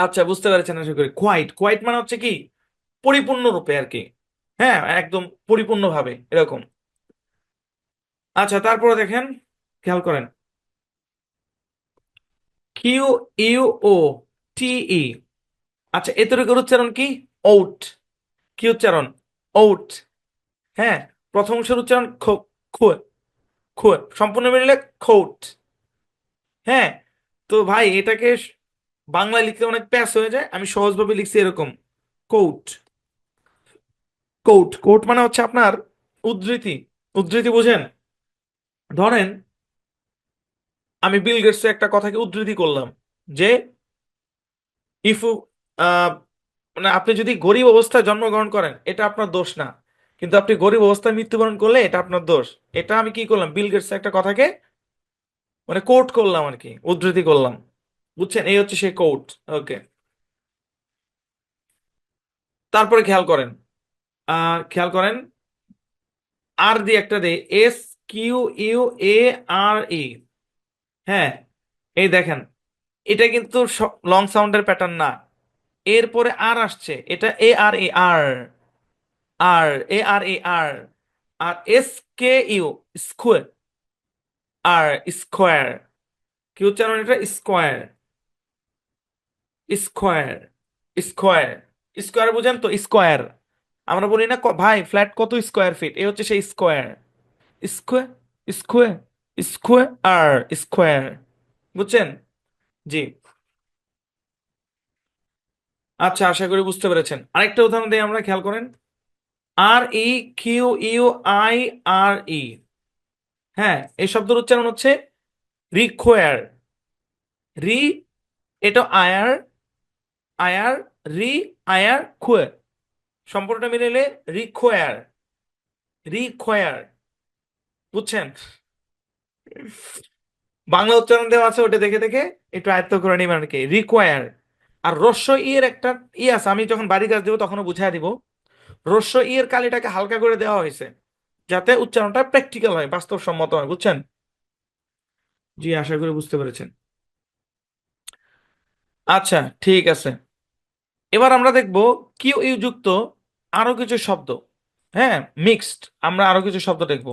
আচ্ছা, বুঝতে পেরেছেন আশা করি। কোয়াইট, কোয়াইট মানে হচ্ছে কি পরিপূর্ণ রূপে আর কি, হ্যাঁ, একদম পরিপূর্ণভাবে এরকম। আচ্ছা, তারপরে দেখেন, খেয়াল করেন, কিউ ইউ ও টি ই। আচ্ছা, এতটুকুর উচ্চারণ কি ওট। কি উচ্চারণ? ওট। হ্যাঁ, প্রথম অংশের উচ্চারণ খুয়ে, খুয়ে, সম্পূর্ণ মিললে খোট। হ্যাঁ। তো ভাই এটাকে বাংলায় লিখতে অনেক প্যাচ হয়ে যায়, আমি সহজভাবে লিখছি এরকম, কোট, কোট। কোট মানে হচ্ছে আপনার উদ্ধৃতি। উদ্ধৃতি বুঝেন? ধরেন আমি বিল গেটসের একটা কথাকে উদ্ধৃতি করলাম যে, ইফ ইউ, মানে আপনি যদি গরিব অবস্থায় জন্মগ্রহণ করেন এটা আপনার দোষ না, কিন্তু আপনি গরিব অবস্থায় মৃত্যুবরণ করলে এটা আপনার দোষ। এটা আমি কি করলাম, বিল গেটসের একটা কথাকে মানে কোট করলাম আর কি, উদ্ধৃতি করলাম। বুঝছেন? এই হচ্ছে সেই কোট। ওকে, তারপরে খেয়াল করেন, খেয়াল করেন, আর দিয়ে একটা দে, এস কিউ ইউ এ আর ই। হ্যাঁ, এই দেখেন, এটা কিন্তু লং সাউন্ডের প্যাটার্ন না। এরপরে আর আসছে, এটা এ আর এ আর, আর এ আর এ আর। আর এস SKU, স্কোয়ার। আর স্কোয়ার, কি উচ্চারণ এটা? Square, square, square. স্কোয়ার বুঝেন তো? স্কোয়ার। আমরা বলি না ভাই ফ্ল্যাট কত স্কোয়ার ফিট, এই হচ্ছে সেই স্কোয়ার। স্কোয়ার, স্কোয়ার, স্কোয়ার আর স্কোয়ার। বুঝছেন? জি। আচ্ছা, আশা করি বুঝতে পেরেছেন। আরেকটা উদাহরণ দিই আমরা, খেয়াল করেন। REQUIRE, হ্যাঁ, এই শব্দের উচ্চারণ হচ্ছে রিকোয়ার। রি, এটা আয়ার, আয়ার, রি, আয়ার, খুয়ার, সম্পূর্ণটা মিলে রিকোয়ার, রিকোয়ার। বুঝছেন? বাংলা উচ্চারণ দেওয়া আছে, ওটা দেখে দেখে একটু আয়ত্ত করে নিবেন আর কি, রিকোয়ার। আর রস্য ই এর একটা ই আছে, আমি যখন বাড়ি কাজ দেবো তখন বুঝাই দিব। রস্য ই এর কালিটাকে হালকা করে দেওয়া হয়েছে যাতে উচ্চারণটা প্র্যাকটিক্যাল হয়, বাস্তবসম্মত হয়। বুঝছেন? জি, আশা করি বুঝতে পেরেছেন। আচ্ছা, ঠিক আছে। এবার আমরা দেখব কিউ ইউ যুক্ত আরো কিছু শব্দ। হ্যাঁ, মিক্সড, আমরা আরো কিছু শব্দ দেখব।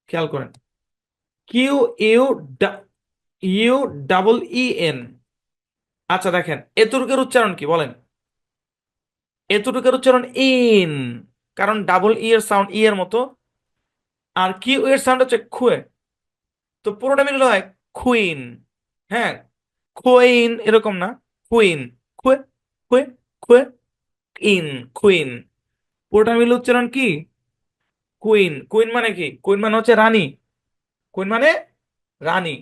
খেয়াল করেন। Q U, U double E N. আচ্ছা দেখেন, এতুর্কের উচ্চারণ কি বলেন? এতুর্কের উচ্চারণ ইন, কারণ ডাবল ই এর সাউন্ড ই এর মতো। আর কিউ এর সাউন্ড হচ্ছে খুয়ে, তো পুরোটা মিললে হয় কুইন। হ্যাঁ, কুইন এরকম না, কুইন, খুয়ে, খুয়ে, খুয়ে, ইন, কুইন। পুরোটা মিলে উচ্চারণ কি? কুইন। কুইন মানে কি? কুইন মানে হচ্ছে রানী। কুইন মানে রানী।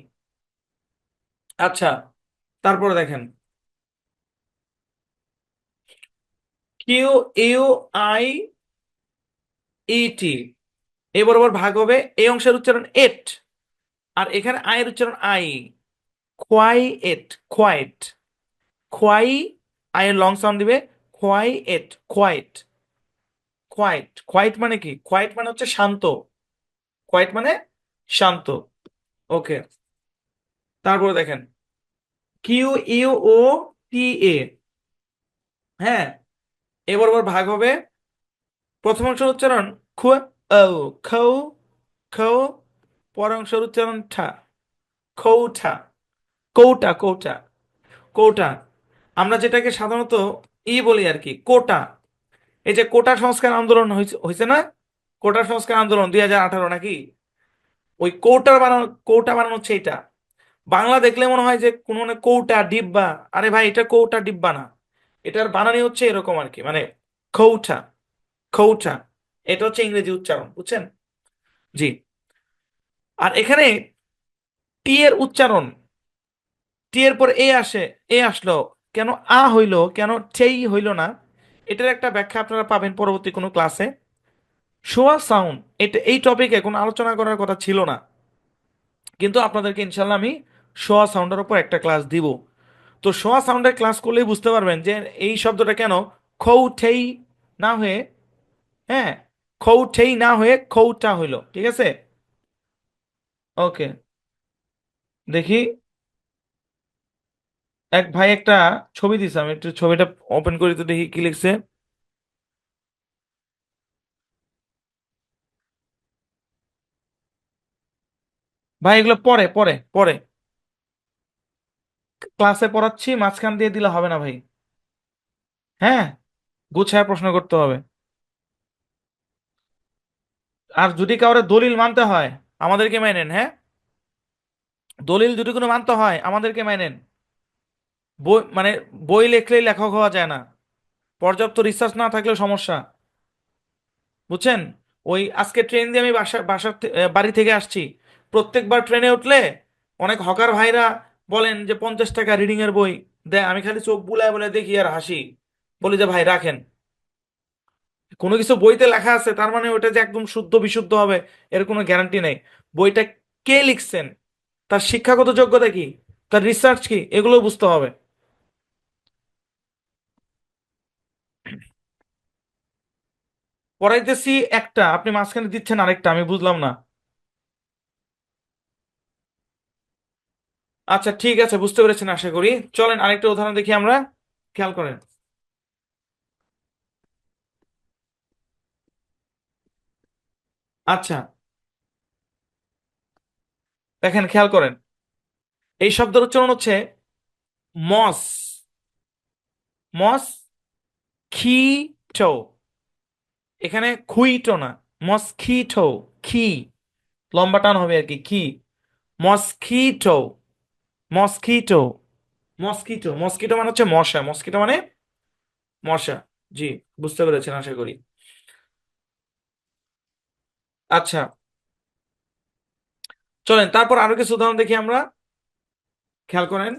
আচ্ছা, তারপরে দেখেন, QUIET, এ বরাবর ভাগ হবে, এই অংশের উচ্চারণ এট, আর এখানে আয়ের উচ্চারণ আই। কোয়াইট, কোয়াইট, কোয়াই, আয়ের লং সাউন্ড দিবে, কোয়াইট, কোয়াইট, কোয়াইট। কোয়াইট মানে কি? কোয়াইট মানে হচ্ছে শান্ত। কোয়াইট মানে শান্ত। ওকে, তারপরে দেখেন, QUOTA, হ্যাঁ, এ বরাবর ভাগ হবে, প্রথম অংশের উচ্চারণ খু, ও, খৌ, খৌ, পর অংশের উচ্চারণ ঠা, কৌঠা, কৌটা, কৌটা, কৌটা। আমরা যেটাকে সাধারণত ই বলি আর কি, কোটা। এই যে কোটা সংস্কার আন্দোলন হয়েছে না, কোটা সংস্কার আন্দোলন 2018 নাকি, ওই কৌটার বানানো, কৌটা বানানো হচ্ছে এটা। বাংলা দেখলে মনে হয় যে কোনো মানে কৌটা ডিব্বা, আরে ভাই এটা কৌটা ডিব্বা না, এটার বানানি হচ্ছে এরকম আর কি, মানে খৌটা, খৌটা। এটা হচ্ছে ইংরেজি উচ্চারণ। বুঝছেন? জি। আর এখানে টি এর উচ্চারণ, টি এর পর এ আসে, এ আসলো কেন, আ হইলো কেন, টেই হইলো না, এটার একটা ব্যাখ্যা আপনারা পাবেন পরবর্তী কোনো ক্লাসে। শোয়া সাউন্ড, এটা এই টপিকে কোনো আলোচনা করার কথা ছিল না, কিন্তু আপনাদেরকে ইনশাল্লাহ আমি শোয়া সাউন্ডের উপর একটা ক্লাস দিব। তো শোয়া সাউন্ডের ক্লাস করলেই বুঝতে পারবেন যে এই শব্দটা কেন খৌ ঠেই না হয়ে, হ্যাঁ, খৌ ঠেই না হয়ে খৌটা হইলো। ঠিক আছে? ওকে, দেখি, এক ভাই একটা ছবি দিছে, আমি একটু ছবিটা ওপেন করি তো দেখি কি লিখছে। ভাই এগুলো পরে পরে পরে ক্লাসে পড়াচ্ছি, মাঝখান দিয়ে দিলে হবে না ভাই। হ্যাঁ, গুছায় প্রশ্ন করতে হবে। আর যদি কাউরে দলিল মানতে হয় আমাদেরকে মানেন, হ্যাঁ, দলিল যদি কোনো মানতে হয় আমাদেরকে মানেন। বই মানে বই লেখলেই লেখক হওয়া যায় না, পর্যাপ্ত রিসার্চ না থাকলেও সমস্যা। বুঝছেন? ওই আজকে ট্রেন দিয়ে আমি বাড়ি থেকে আসছি, প্রত্যেকবার ট্রেনে উঠলে অনেক হকার ভাইরা বলেন যে 50 টাকা রিডিং এর বই দেয়, আমি খালি চোখ বুলায় বলে দেখি আর হাসি, বলি যে ভাই রাখেন। কোনো কিছু বইতে লেখা আছে তার মানে ওটা যে একদম শুদ্ধ বিশুদ্ধ হবে এর কোনো গ্যারান্টি নেই। বইটা কে লিখছেন, তার শিক্ষাগত যোগ্যতা কি, তার রিসার্চ কি, এগুলো বুঝতে হবে। পড়াইতেছি একটা, আপনি মাঝখানে দিচ্ছেন আরেকটা, আমি বুঝলাম না। আচ্ছা, ঠিক আছে, বুঝতে পেরেছেন আশা করি। চলেন আরেকটা উদাহরণ দেখি আমরা, খেয়াল করেন। আচ্ছা, দেখেন, খেয়াল করেন, এই শব্দের উচ্চারণ হচ্ছে মস, মস খিটো। এখানে খুইটো না, মসকিটো, খি লম্বা টান হবে আর কি, কি মসকিটো, মসকিটো, মসকিটো, মসকিটো মানে হচ্ছে মশা, মসকিটো মানে মশা। জি, বুঝতে পেরেছেন আশা করি। আচ্ছা, চলেন তারপর আরো কিছু উদাহরণ দেখি আমরা। খেয়াল করেন,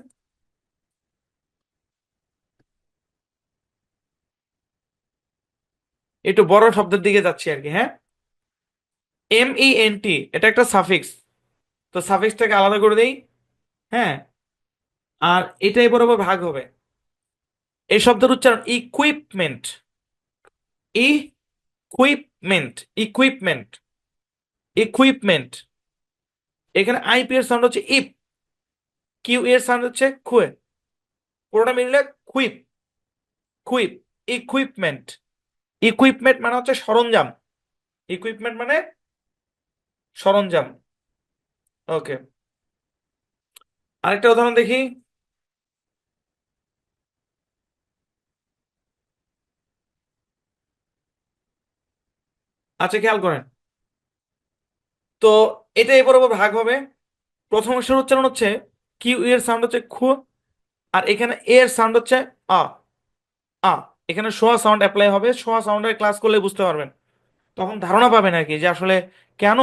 একটু বড় শব্দের দিকে যাচ্ছি আর কি, হ্যাঁ। MENT, এটা একটা সাফিক্স, তো সাফিক্সটাকে আলাদা করে দেই, হ্যাঁ। আর এটাই বরাবর ভাগ হবে। এই শব্দের উচ্চারণ ইকুইপমেন্ট, ইকুইপমেন্ট, ইকুইপমেন্ট, ইকুইপমেন্ট। এখানে আইপি এর সাউন্ড হচ্ছে ইপ, কিউ এর সাউন্ড হচ্ছে খুয়ে, পুরোটা মিললে কুইপ, কুইপ, ইকুইপমেন্ট। ইকুইপমেন্ট মানে হচ্ছে সরঞ্জাম, ইকুইপমেন্ট মানে সরঞ্জাম। ওকে, আরেকটা উদাহরণ দেখি। আচ্ছা, খেয়াল করেন, তো এটা এ বরাবর ভাগ হবে। প্রথম অংশের উচ্চারণ হচ্ছে কিউ এর সাউন্ড হচ্ছে খু, আর এখানে এর সাউন্ড হচ্ছে আ, আ। এখানে সোয়া সাউন্ড অ্যাপ্লাই হবে, সোয়া সাউন্ডের ক্লাস করলে বুঝতে পারবেন, তখন ধারণা পাবেন আর কি যে আসলে কেন,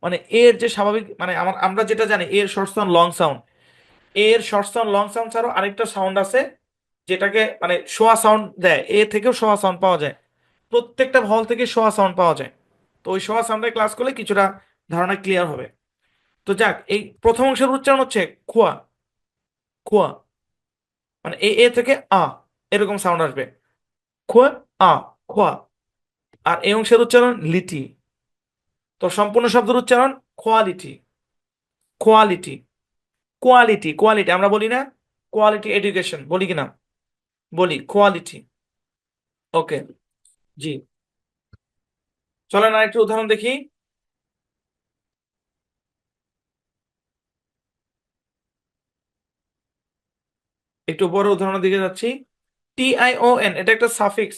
মানে এর যে স্বাভাবিক, মানে আমরা যেটা জানি এর শর্ট সাউন্ড লং সাউন্ড, এর শর্ট সাউন্ড লং সাউন্ড ছাড়াও আরেকটা সাউন্ড আছে যেটাকে মানে সোয়া সাউন্ড দেয়, এ থেকেও সোয়া সাউন্ড পাওয়া যায়, প্রত্যেকটা ভল থেকে সোয়া সাউন্ড পাওয়া যায়। তো ওই সোয়া সাউন্ডের ক্লাস করলে কিছুটা ধারণা ক্লিয়ার হবে। তো যাক, এই প্রথম অংশের উচ্চারণ হচ্ছে খোয়া, খোয়া, মানে এ থেকে আ এরকম সাউন্ড আসবে, খোয়া, আ, খোয়া। আর এই অংশের উচ্চারণ লিটি। তো সম্পূর্ণ শব্দের উচ্চারণ কোয়ালিটি, কোয়ালিটি, কোয়ালিটি, কোয়ালিটি আমরা বলি না, কোয়ালিটি এডুকেশন বলি কিনা, বলি কোয়ালিটি। ওকে, জি, চলেন আর একটু উদাহরণ দেখি। একটু বড় উদাহরণের দিকে যাচ্ছি। TION, এটা একটা সাফিক্স,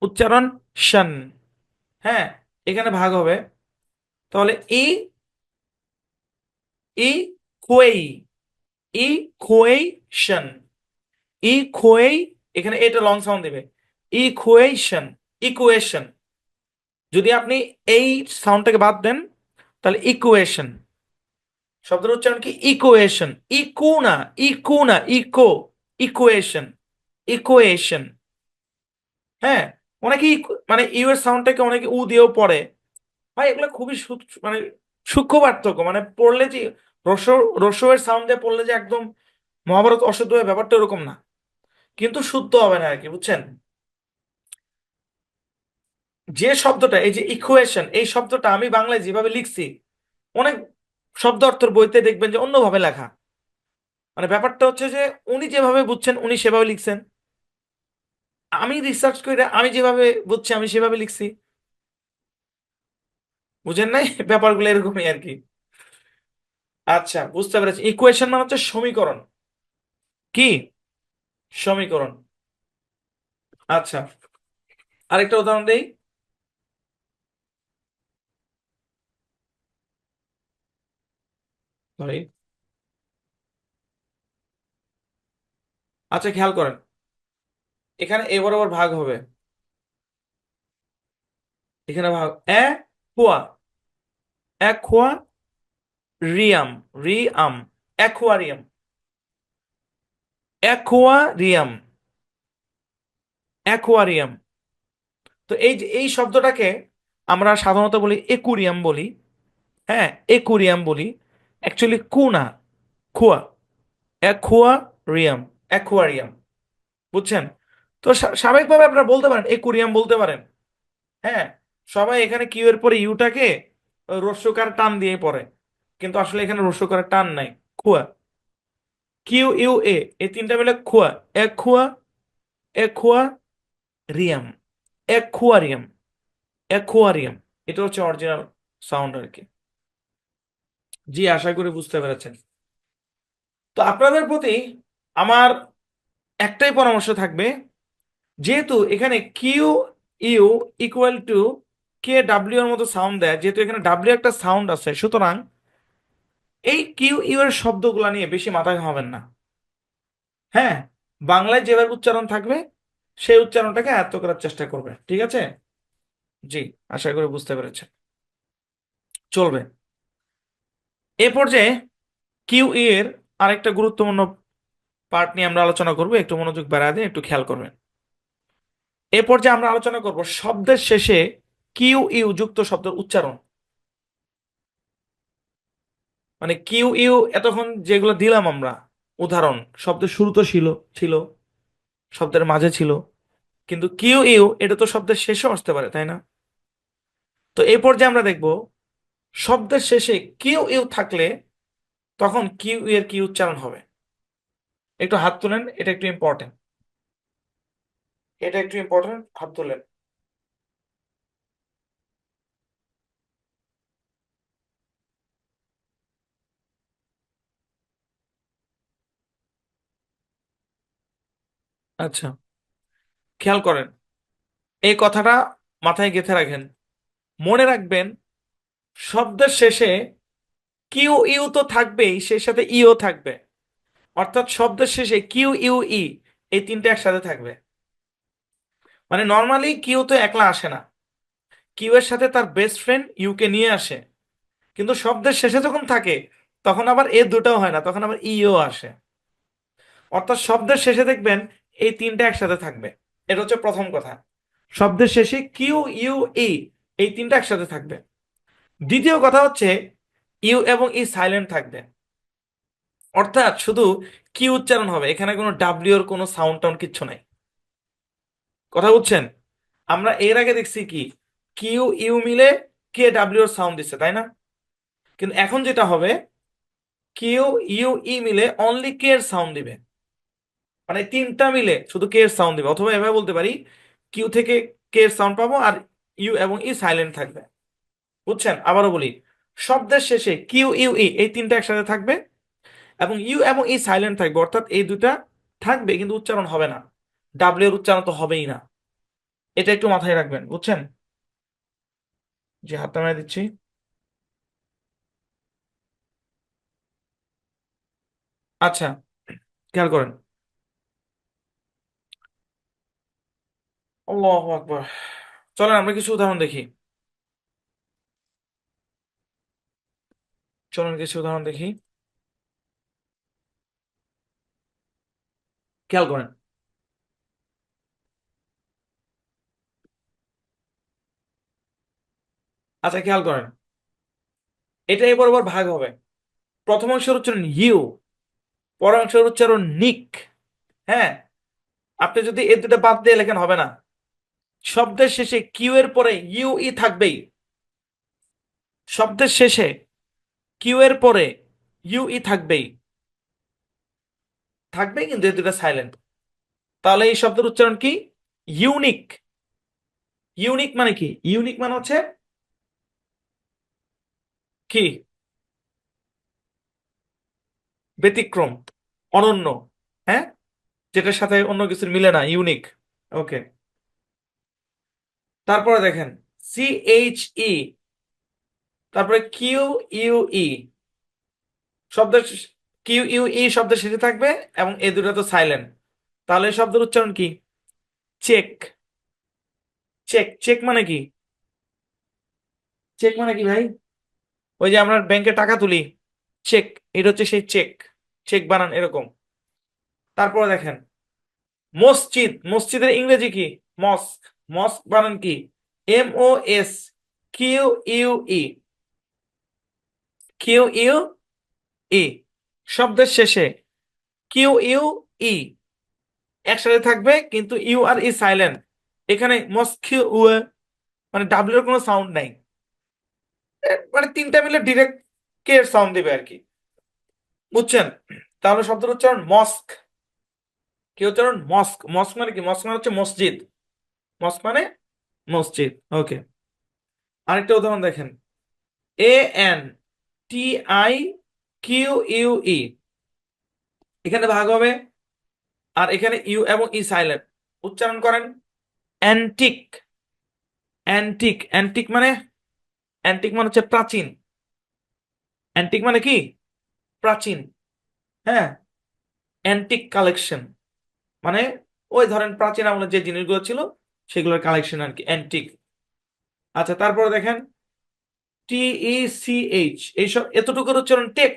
উচ্চারণ শন, হ্যাঁ। এখানে ভাগ হবে, তাহলে ই কোয়েই, ইকুয়েশন, ইকুয়েই, এখানে এটা লং সাউন্ড দেবে, ইকুয়েশন, ইকুয়েশন। যদি আপনি এই সাউন্ডটাকে বাদ দেন তাহলে ইকুয়েশন, শব্দের উচ্চারণ কি ইকুয়েশন, ইকু না, ইকু না, ইকো, ইকুয়েশন, ইকুয়েশন, হ্যাঁ। অনেকে মানে ইউ এর সাউন্ডটাকে অনেকে উ দিয়েও পড়ে। ভাই এগুলো খুবই মানে সূক্ষ্ম পার্থক্য, মানে পড়লে যে রস, রসো এর সাউন্ড দিয়ে পড়লে যে একদম মহাভারত অশুদ্ধ হয়ে, ব্যাপারটা এরকম না, কিন্তু শুদ্ধ হবে না আর কি, বুঝছেন। যে শব্দটা এই যে ইকুয়েশন, এই শব্দটা আমি বাংলায় যেভাবে লিখছি, অনেক শব্দ অর্থের বইতে দেখবেন যে অন্যভাবে লেখা। মানে ব্যাপারটা হচ্ছে যে উনি যেভাবে বুঝছেন উনি সেভাবে লিখছেন, আমি রিসার্চ করে আমি যেভাবে বুঝছি আমি সেভাবে লিখছি, বুঝেন নাই? ব্যাপারগুলো এরকমই আর কি। আচ্ছা, বুঝতে পেরেছি, ইকুয়েশন মানে হচ্ছে সমীকরণ, কি সমীকরণ। আচ্ছা, আরেকটা উদাহরণ দেই। সরি। আচ্ছা, খেয়াল করেন, এখানে এ বরাবর ভাগ হবে, এখানে ভাগ এ কুয়া, অ্যাকুয়া রিয়াম, রিয়াম, অ্যাকুয়ারিয়াম, অ্যাকুয়ারিয়াম, অ্যাকুয়ারিয়াম। তো এই যে এই শব্দটাকে আমরা সাধারণত বলি একুরিয়াম বলি, হ্যাঁ, একুরিয়াম বলি। অ্যাকচুয়ালি কু না, খুয়া, অ্যাকুয়ারিয়াম, অ্যাকুয়ারিয়াম, বুঝছেন। তো স্বাভাবিকভাবে আপনারা বলতে পারেন একুরিয়াম বলতে পারেন, হ্যাঁ। সবাই এখানে কিউ এর পরে ইউটাকে রস্যকার টান দিয়ে পড়ে, কিন্তু আসলে এখানে রস্যকার টান নাই, খুয়া, কিউ ইউ এ, এই তিনটা মিলে খুয়া, একুয়া, একুয়ারিয়াম, অ্যাকুয়ারিয়াম, অ্যাকুয়ারিয়াম। এটা হচ্ছে অরিজিনাল সাউন্ড আর কি। জি, আশা করি বুঝতে পেরেছেন। তো আপনাদের প্রতি আমার একটাই পরামর্শ থাকবে, যেহেতু এখানে Q U equal to K W এর মতো সাউন্ড দেয়, যেহেতু এখানে ডাব্লিউ একটা সাউন্ড আছে, সুতরাং এই কিউ ইউ এর শব্দগুলো নিয়ে বেশি মাথায় ঘামাবেন না। হ্যাঁ, বাংলায় যেভাবে উচ্চারণ থাকবে সেই উচ্চারণটাকে আয়ত্ত করার চেষ্টা করবে, ঠিক আছে? জি, আশা করি বুঝতে পেরেছেন। চলবে। এ পর্যায়ে কিউ এর আরেকটা গুরুত্বপূর্ণ পার্ট নিয়ে আমরা আলোচনা করব, একটু মনোযোগ বাড়ায় দিন, একটু খেয়াল করবেন। এ পর্যায়ে আমরা আলোচনা করব শব্দের শেষে কিউ ইউ যুক্ত শব্দের উচ্চারণ। মানে কিউ ইউ এতক্ষণ যেগুলো দিলাম আমরা উদাহরণ, শব্দের শুরুতে ছিল ছিল শব্দের মাঝে ছিল, কিন্তু কিউ ইউ এটা তো শব্দের শেষেও আসতে পারে, তাই না? তো এই পর্যায়ে আমরা দেখব শব্দের শেষে কিউ ইউ থাকলে তখন কিউ এর কি উচ্চারণ হবে। একটু হাত তুলেন, এটা একটু ইম্পর্টেন্ট, এটা একটু ইম্পর্টেন্ট, হাত তুলেন। আচ্ছা, খেয়াল করেন, এই কথাটা মাথায় গেঁথে রাখেন, মনে রাখবেন শব্দের শেষে কিউ ইউ তো থাকবেই, সেই সাথে ইও থাকবে। অর্থাৎ শব্দের শেষে কিউ ইউ ই এই তিনটে একসাথে থাকবে। মানে নর্মালি কিউ তো একলা আসে না, কিউ এর সাথে তার বেস্ট ফ্রেন্ড ইউ কে নিয়ে আসে, কিন্তু শব্দের শেষে যখন থাকে তখন আবার এ দুটাও হয় না, তখন আবার ইও আসে। অর্থাৎ শব্দের শেষে দেখবেন এই তিনটে একসাথে থাকবে। এটা হচ্ছে প্রথম কথা, শব্দের শেষে কিউ ইউ ই এই তিনটা একসাথে থাকবে। দ্বিতীয় কথা হচ্ছে ইউ এবং ই সাইলেন্ট থাকবে, অর্থাৎ শুধু কি উচ্চারণ হবে, এখানে কোনো ডাব্লিউ এর কোনো সাউন্ড টাউন কিচ্ছু নাই। কথা বুঝছেন? আমরা এর আগে দেখছি কি কিউ ইউ মিলে কে ডাব্লিউ এর সাউন্ড দিচ্ছে, তাই না? কিন্তু এখন যেটা হবে কিউ ইউ ই মিলে অনলি কে এর সাউন্ড দিবে, মানে তিনটা মিলে শুধু কে এর সাউন্ড দিবে। অথবা এভাবে বলতে পারি কিউ থেকে কে এর সাউন্ড পাবো আর ইউ এবং ই সাইলেন্ট থাকবে। বুঝছেন? আবারও বলি, শব্দের শেষে কিউ ইউ ই এই তিনটা একসাথে থাকবে এবং ইউ এবং ই সাইলেন্ট থাকবে, অর্থাৎ এই দুটা থাকবে কিন্তু উচ্চারণ হবে না, ডাব্লিউ এর উচ্চারণ তো হবেই না। এটা একটু মাথায় রাখবেন, বুঝছেন? যে হাতটা মেরে দিচ্ছি। আচ্ছা, খেয়াল করেন। আল্লাহু আকবার। চলেন আমরা কিছু উদাহরণ দেখি। চলেন কিছু উদাহরণ দেখি, খেয়াল করেন। আচ্ছা, খেয়াল করেন, এটা এবার আবার ভাগ হবে। প্রথম অংশের উচ্চারণ ইউ, পরের অংশের উচ্চারণ নিক। হ্যাঁ, আপনি যদি এই দুটো বাদ দিয়ে লেখেন হবে না। শব্দের শেষে কিউ এর পরে ইউ ই থাকবেই, শব্দের শেষে কিউ এর পরে ইউ ই থাকবেই, থাকবেই কিন্তু এই দুটো সাইলেন্ট। তাহলে এই শব্দের উচ্চারণ কি? ইউনিক। ইউনিক মানে কি? ইউনিক মানে হচ্ছে কি? ব্যতিক্রম, অনন্য। হ্যাঁ, যেটার সাথে অন্য কিছুর মিলে না, ইউনিক। ওকে, তারপরে দেখেন সি এইচ ই, তারপরে কিউ ইউ ই শব্দের কিউ ইউ ই শব্দের শেষে থাকবে এবং এই দুটো তো সাইলেন্ট। তাহলে এই শব্দের উচ্চারণ কি? চেক। চেক, চেক মানে কি? চেক মানে কি ভাই? ওই যে আমরা ব্যাংকে টাকা তুলি, চেক, এটা হচ্ছে সেই চেক, চেক বানান এরকম। তারপরে দেখেন মসজিদ, মসজিদের ইংরেজি কি? মস্ক। মস্ক বানান কি? M O S Q U E, Q U E. শব্দের শেষে কিউ ইউ ই একসাথে থাকবে কিন্তু ইউ আর ই সাইলেন্ট। এখানে মস্কিউ, মানে ডাব্লিউ এর কোনো সাউন্ড নাই। মানে তিনটা মিলে ডিরেক্ট কে এর সাউন্ড দিবে আর কি, বুঝছেন? তাহলে শব্দের উচ্চারণ মস্ক। কি উচ্চারণ? মস্ক। মস্ক মানে কি? মস্ক মানে হচ্ছে মসজিদ, মস্ক মানে মসজিদ। ওকে, আরেকটা উদাহরণ দেখেন, এ এন TIQUE, এখানে ভাগ হবে, আর এখানে ইউ এবং ই সাইলেন্ট। উচ্চারণ করেন অ্যান্টিক। অ্যান্টিক, অ্যান্টিক মানে, অ্যান্টিক মানে হচ্ছে প্রাচীন। অ্যান্টিক মানে কি? প্রাচীন। হ্যাঁ, অ্যান্টিক কালেকশন মানে ওই ধরেন প্রাচীন আমলের যে জিনিসগুলো ছিল সেগুলোর কালেকশন আর কি, অ্যান্টিক। আচ্ছা, তারপরে দেখেন TECH, এইসব এতটুকুর উচ্চারণ টেক।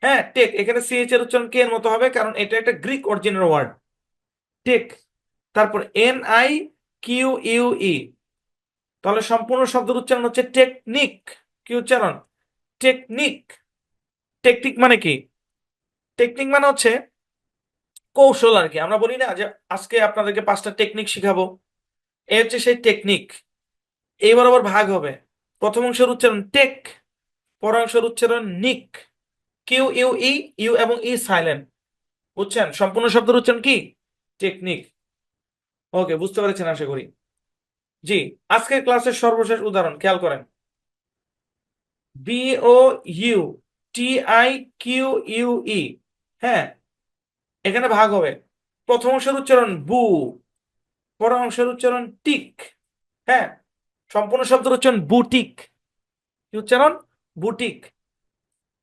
হ্যাঁ, টেক, এখানে সিএইচ এর উচ্চারণ কে এর মতো হবে, কারণ এটা একটা গ্রিক অরিজিনাল ওয়ার্ড, টেক। তারপর NIQUE, তাহলে সম্পূর্ণ শব্দের উচ্চারণ হচ্ছে টেকনিক। কি উচ্চারণ? টেকনিক। টেকনিক মানে কি? টেকনিক মানে হচ্ছে কৌশল আর কি। আমরা বলি না যে আজকে আপনাদেরকে 5টা টেকনিক শিখাবো, এই হচ্ছে সেই টেকনিক। এইবার আবার ভাগ হবে, প্রথম অংশের উচ্চারণ টেক, পর অংশের উচ্চারণ নিক। QUE, ইউ এবং ই সাইলেন্ট। বুঝছেন? সম্পূর্ণ শব্দের উচ্চারণ কি? টেকনিক। ওকে, বুঝতে পেরেছেন আশা করি। জি, আজকের ক্লাসের সর্বশেষ উদাহরণ খেয়াল করেন। BOUTIQUE, হ্যাঁ, এখানে ভাগ হবে, প্রথম অংশের উচ্চারণ বু, পর অংশের উচ্চারণ টিক। হ্যাঁ, সম্পূর্ণ শব্দের উচ্চারণ বুটিক। কি উচ্চারণ? বুটিক।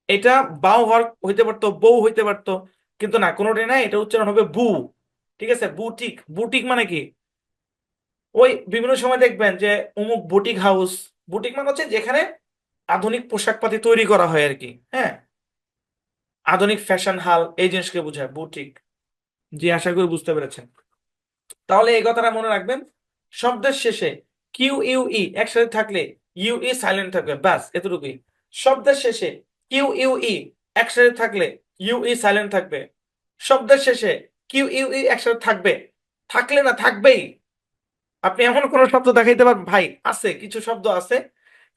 এটা বাও হওয়ার হইতে পারতো, বউ হইতে পারতো, কিন্তু না, কোনোটাই নাই, এটা উচ্চারণ হবে বু। ঠিক আছে, বুটিক। বুটিক মানে কি? ওই বিভিন্ন সময় দেখবেন যে অমুক বুটিক হাউস, বুটিক মানে হচ্ছে যেখানে আধুনিক পোশাক পাতি তৈরি করা হয় আর কি। হ্যাঁ, আধুনিক ফ্যাশন হাল, এই জিনিসকে বোঝায় বুটিক। জি, আশা করি বুঝতে পেরেছেন। তাহলে এই কথাটা মনে রাখবেন, শব্দের শেষে QUE একসাথে থাকলে UE সাইলেন্ট থাকবে, ব্যাস এতটুকুই। শব্দের শেষে QUE একসাথে থাকলে UE সাইলেন্ট থাকবে। শব্দের শেষে QUE একসাথে থাকবে, থাকলে না থাকবেই। আপনি এমন কোন শব্দ দেখাইতে পারবেন? ভাই আছে, কিছু শব্দ আছে,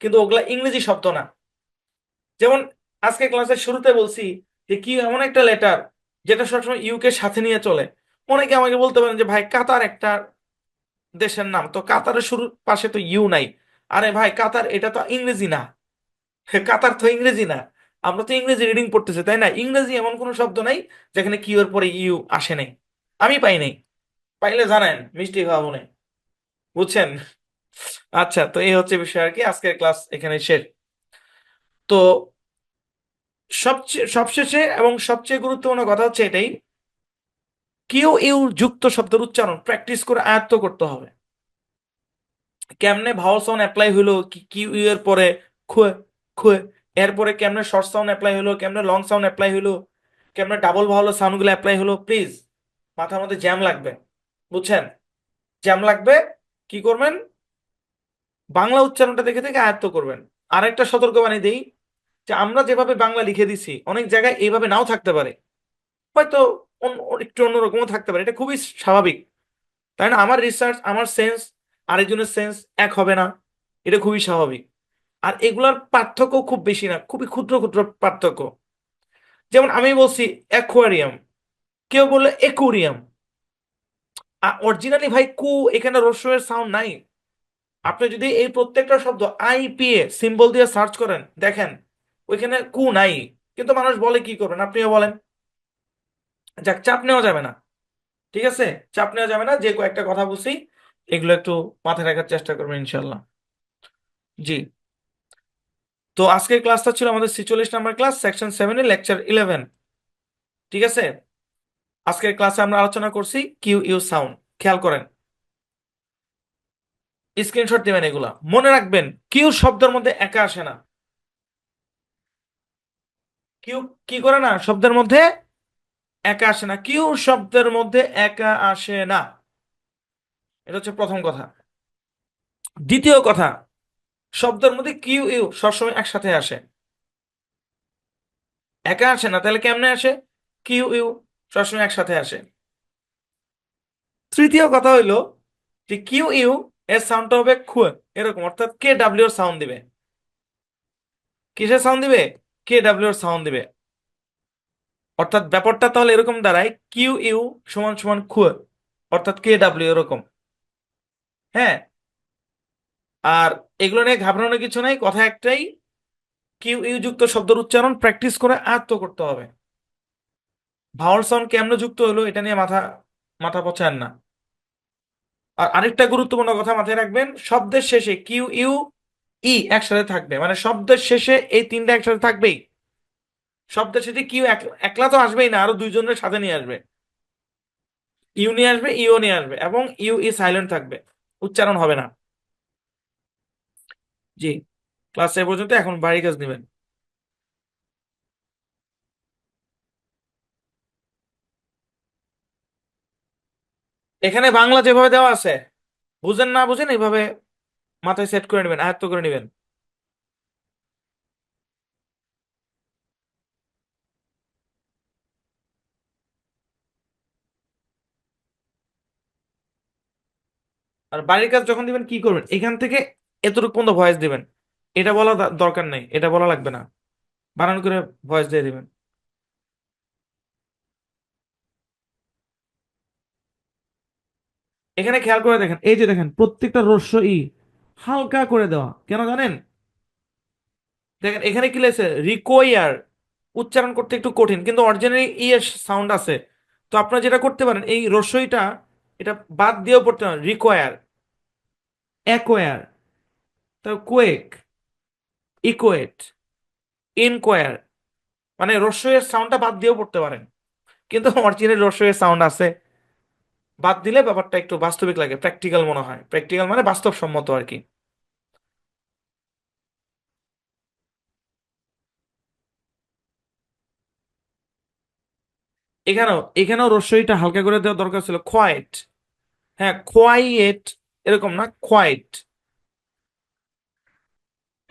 কিন্তু ওগুলা ইংরেজি শব্দ না। যেমন আজকে ক্লাসের শুরুতে বলছি যে কি এমন একটা লেটার যেটা সবসময় ইউকে সাথে নিয়ে চলে। অনেকে আমাকে বলতে পারেন যে ভাই কাতার একটা দেশের নাম, তো কাতারের শুরুর পাশে তো ইউ নাই। আরে ভাই, কাতার এটা তো ইংরেজি না। কাতার তো ইংরেজি না। আমরা তো ইংরেজি রিডিং পড়তেছি, তাই না? ইংরেজি এমন কোনো শব্দ নাই যেখানে কিউ এর পরে ইউ আসে নাই। আমি পাই নাই, পাইলে জানেন মিষ্টি খাওয়াবো না। বুঝছেন? আচ্ছা, তো এই হচ্ছে বিষয় আর কি। আজকের ক্লাস এখানে শেষ। তো সবশেষে এবং সবচেয়ে গুরুত্বপূর্ণ কথা হচ্ছে এটাই, কিউ ইউ যুক্ত শব্দের উচ্চারণ প্র্যাকটিস করে আয়ত্ত করতে হবে। কেমনে ভাওয়াল সাউন্ড অ্যাপ্লাই হলো কিউ ইউ এর পরে, খুয়ে খুয়ে, এরপরে কেমনে শর্ট সাউন্ড অ্যাপ্লাই হলো, কেমনে লং সাউন্ড অ্যাপ্লাই হলো, কেমনে ডাবল ভাওয়াল সাউন্ড গুলো অ্যাপ্লাই হলো, প্লিজ মাথার মধ্যে জ্যাম লাগবে। বুঝছেন? জ্যাম লাগবে। কি করবেন? বাংলা উচ্চারণটা দেখে দেখে আয়ত্ত করবেন। আরেকটা সতর্কবাণী দেই, যে আমরা যেভাবে বাংলা লিখে দিছি অনেক জায়গায় এইভাবে নাও থাকতে পারে, হয়তো একটু অন্যরকমও থাকতে পারে, এটা খুবই স্বাভাবিক, তাই না? আমার রিসার্চ, আমার সেন্স আরেকজনের সেন্স এক হবে না, এটা খুবই স্বাভাবিক। আর এগুলার পার্থক্য খুব বেশি না, খুবই ক্ষুদ্র ক্ষুদ্র পার্থক্য। যেমন আমি বলছি অ্যাকোয়ারিয়াম, কেউ বললো একুরিয়াম। অরিজিনালি ভাই কু, এখানে রস্যের সাউন্ড নাই। আপনি যদি এই প্রত্যেকটা শব্দ IPA সিম্বল দিয়ে সার্চ করেন, দেখেন ওইখানে কু নাই, কিন্তু মানুষ বলে, কি করবেন আপনিও বলেন। যাক, চাপ নেওয়া যাবে না। ঠিক আছে, চাপ নেওয়া যাবে না, যে কয়েকটা কথা বলছি এগুলো একটু মাথায় রাখার চেষ্টা করবেন ইনশাল্লাহ। জি, তো আজকের ক্লাসটা ছিল আমাদের 46 নম্বর ক্লাস, সেকশন 7 লেকচার 11। ঠিক আছে, আজকের ক্লাসে আমরা আলোচনা করছি কিউ ইউ সাউন্ড। খেয়াল করেন, স্ক্রিনশট দিবেন, এগুলা মনে রাখবেন। কিউ শব্দের মধ্যে একা আসে না। কিউ কি করে না? শব্দের মধ্যে একা আসে না। কিউ শব্দের মধ্যে একা আসে না, এটা হচ্ছে প্রথম কথা। দ্বিতীয় কথা, শব্দের মধ্যে কিউ ইউ সবসময় একসাথে আসে, একা আসে না। তাহলে কেমনে আসে? কিউ ইউ সবসময় একসাথে আসে। তৃতীয় কথা হইলো যে কিউ ইউ এর সাউন্ডটা হবে খুয়ে, এরকম, অর্থাৎ KW এর সাউন্ড দিবে। কিসের সাউন্ড দিবে? KW এর সাউন্ড দিবে। অর্থাৎ ব্যাপারটা তাহলে এরকম দাঁড়ায়, কিউ ইউ সমান সমান খুয়ে, অর্থাৎ KW এরকম। হ্যাঁ, আর এগুলো নিয়ে ঘাবড়ানোর কিছু নাই, কথা একটাই, কিউ ইউ যুক্ত শব্দের উচ্চারণ প্র্যাকটিস করে আয়ত্ত করতে হবে। ভাওয়াল সাউন্ড কেমনে যুক্ত হলো এটা নিয়ে মাথা মাথা পছায় না। আর আরেকটা গুরুত্বপূর্ণ কথা মাথায় রাখবেন, শব্দের শেষে কিউ ইউ ই একসাথে থাকবে, মানে শব্দের শেষে এই তিনটা একসাথে থাকবেই। শব্দের শেষে কিউ একলা তো আসবেই না, আরো দুইজনের সাথে নিয়ে আসবে। ইউ নিয়ে আসবে, ইও নিয়ে আসবে, এবং ইউ ই সাইলেন্ট থাকবে, উচ্চারণ হবে না। জি, ক্লাস এ পর্যন্ত, এখন বাড়ির কাজ নেবেন। এখানে বাংলা যেভাবে দেওয়া আছে, বুঝেন না বুঝেন এইভাবে মাথায় সেট করে নেবেন, আয়ত্ত করে নেবেন। আর বাড়ির কাজ যখন দিবেন কি করবেন, এখান থেকে এতটুকু পর্যন্ত ভয়েস দিবেন। এটা বলা দরকার নেই, এটা বলা লাগবে না, বানান করে ভয়েস দিয়ে দিবেন। এখানে খেয়াল করে দেখেন, এই যে দেখেন প্রত্যেকটা হ্রস্ব ই হালকা করে দেওয়া, কেন জানেন? দেখেন এখানে কি লেগেছে, রিকোয়ার। উচ্চারণ করতে একটু কঠিন, কিন্তু অরিজিনালি ই এর সাউন্ড আছে। তো আপনারা যেটা করতে পারেন, এই রস্যইটা এটা বাদ দিয়েও পড়তে পারেন, রিকোয়ার, অ্যাকোয়ার, তারপর কোয়েক, ইকোয়েট, ইনকোয়ার, মানে রস্যইয়ের সাউন্ডটা বাদ দিয়েও পড়তে পারেন। কিন্তু অরিজিনাল রস্যইয়ের সাউন্ড আছে, বাদ দিলে ব্যাপারটা একটু বাস্তবিক লাগে, প্র্যাকটিক্যাল মনে হয়, প্র্যাকটিক্যাল মানে বাস্তবসম্মত আর কি। এখানেও রস্যইটা হালকা করে দেওয়া দরকার ছিল, কোয়াইট। হ্যাঁ, কোয়াইট, এরকম না, কোয়াইট।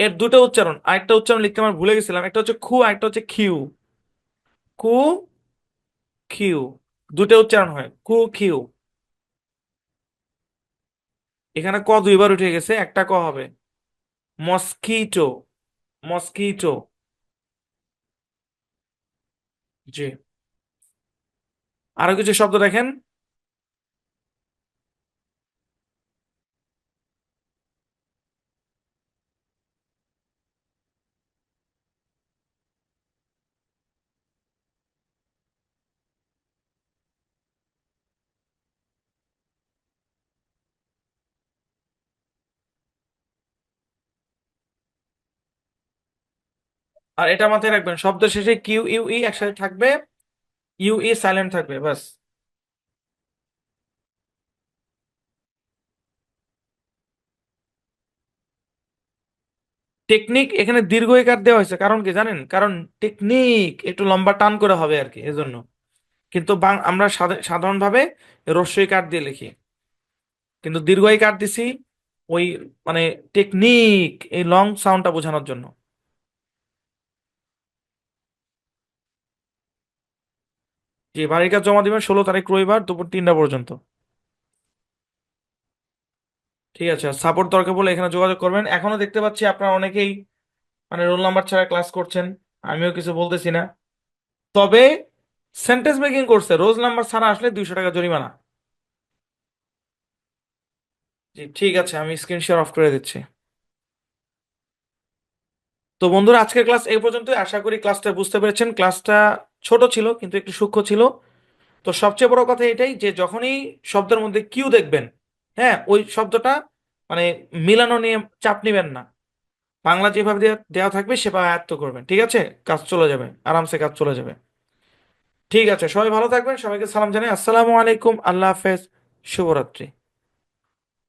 এর দুটো উচ্চারণ, আরেকটা উচ্চারণ লিখতে আমার ভুলে গেছিলাম, একটা হচ্ছে খু, আরেকটা হচ্ছে খিউ। কু, খিউ, দুটো উচ্চারণ হয়, কু খিউ। এখানে ক দুইবার উঠে গেছে, একটা ক হবে, মস্কিটো, মস্কিটো। জি, আরো কিছু শব্দ দেখেন। আর এটা মাথায় রাখবেন, শব্দের শেষে কিউ ইউ ই একসাথে থাকবে, ইউ ই সাইলেন্ট থাকবে, বাস। টেকনিক এখানে দীর্ঘ ইকার দেওয়া হয়েছে, কারণ কি জানেন? কারণ টেকনিক একটু লম্বা টান করে হবে আর কি, এজন্য। কিন্তু আমরা সাধারণভাবে রস্যই কাঠ দিয়ে লিখি, কিন্তু দীর্ঘই কাঠ দিছি ওই, মানে টেকনিক, এই লং সাউন্ডটা বোঝানোর জন্য। যে বাড়ির কাজ জমা দিবেন 16 তারিখ রবিবার দুপুর 3টা পর্যন্ত। ঠিক আছে, সাপোর্ট দরকার বলে এখানে যোগাযোগ করবেন। এখনো দেখতে পাচ্ছি আপনারা অনেকেই মানে রোল নাম্বার ছাড়া ক্লাস করছেন, আমিও কিছু বলতেছি না। তবে সেন্টেন্স মেকিং করছে, রোল নাম্বার ছাড়া আসলে 200 টাকা জরিমানা। জি ঠিক আছে, আমি স্ক্রিন শেয়ার অফ করে দিচ্ছি। তো বন্ধুরা, আজকের ক্লাস এই পর্যন্তই। আশা করি ক্লাসটা বুঝতে পেরেছেন। ক্লাসটা ছোট ছিল কিন্তু একটু সূক্ষ্ম ছিল। তো সবচেয়ে বড় কথা এটাই যে যখনই শব্দের মধ্যে কিউ দেখবেন, হ্যাঁ, ওই শব্দটা মানে মিলানো নিয়ে চাপ নিবেন না। বাংলা যেভাবে দেওয়া থাকবে সেভাবে আয়ত্ত করবেন, ঠিক আছে? কাজ চলে যাবে, আরামসে কাজ চলে যাবে। ঠিক আছে, সবাই ভালো থাকবেন, সবাইকে সালাম জানাই, আসসালামু আলাইকুম, আল্লাহ হাফেজ, শুভরাত্রি।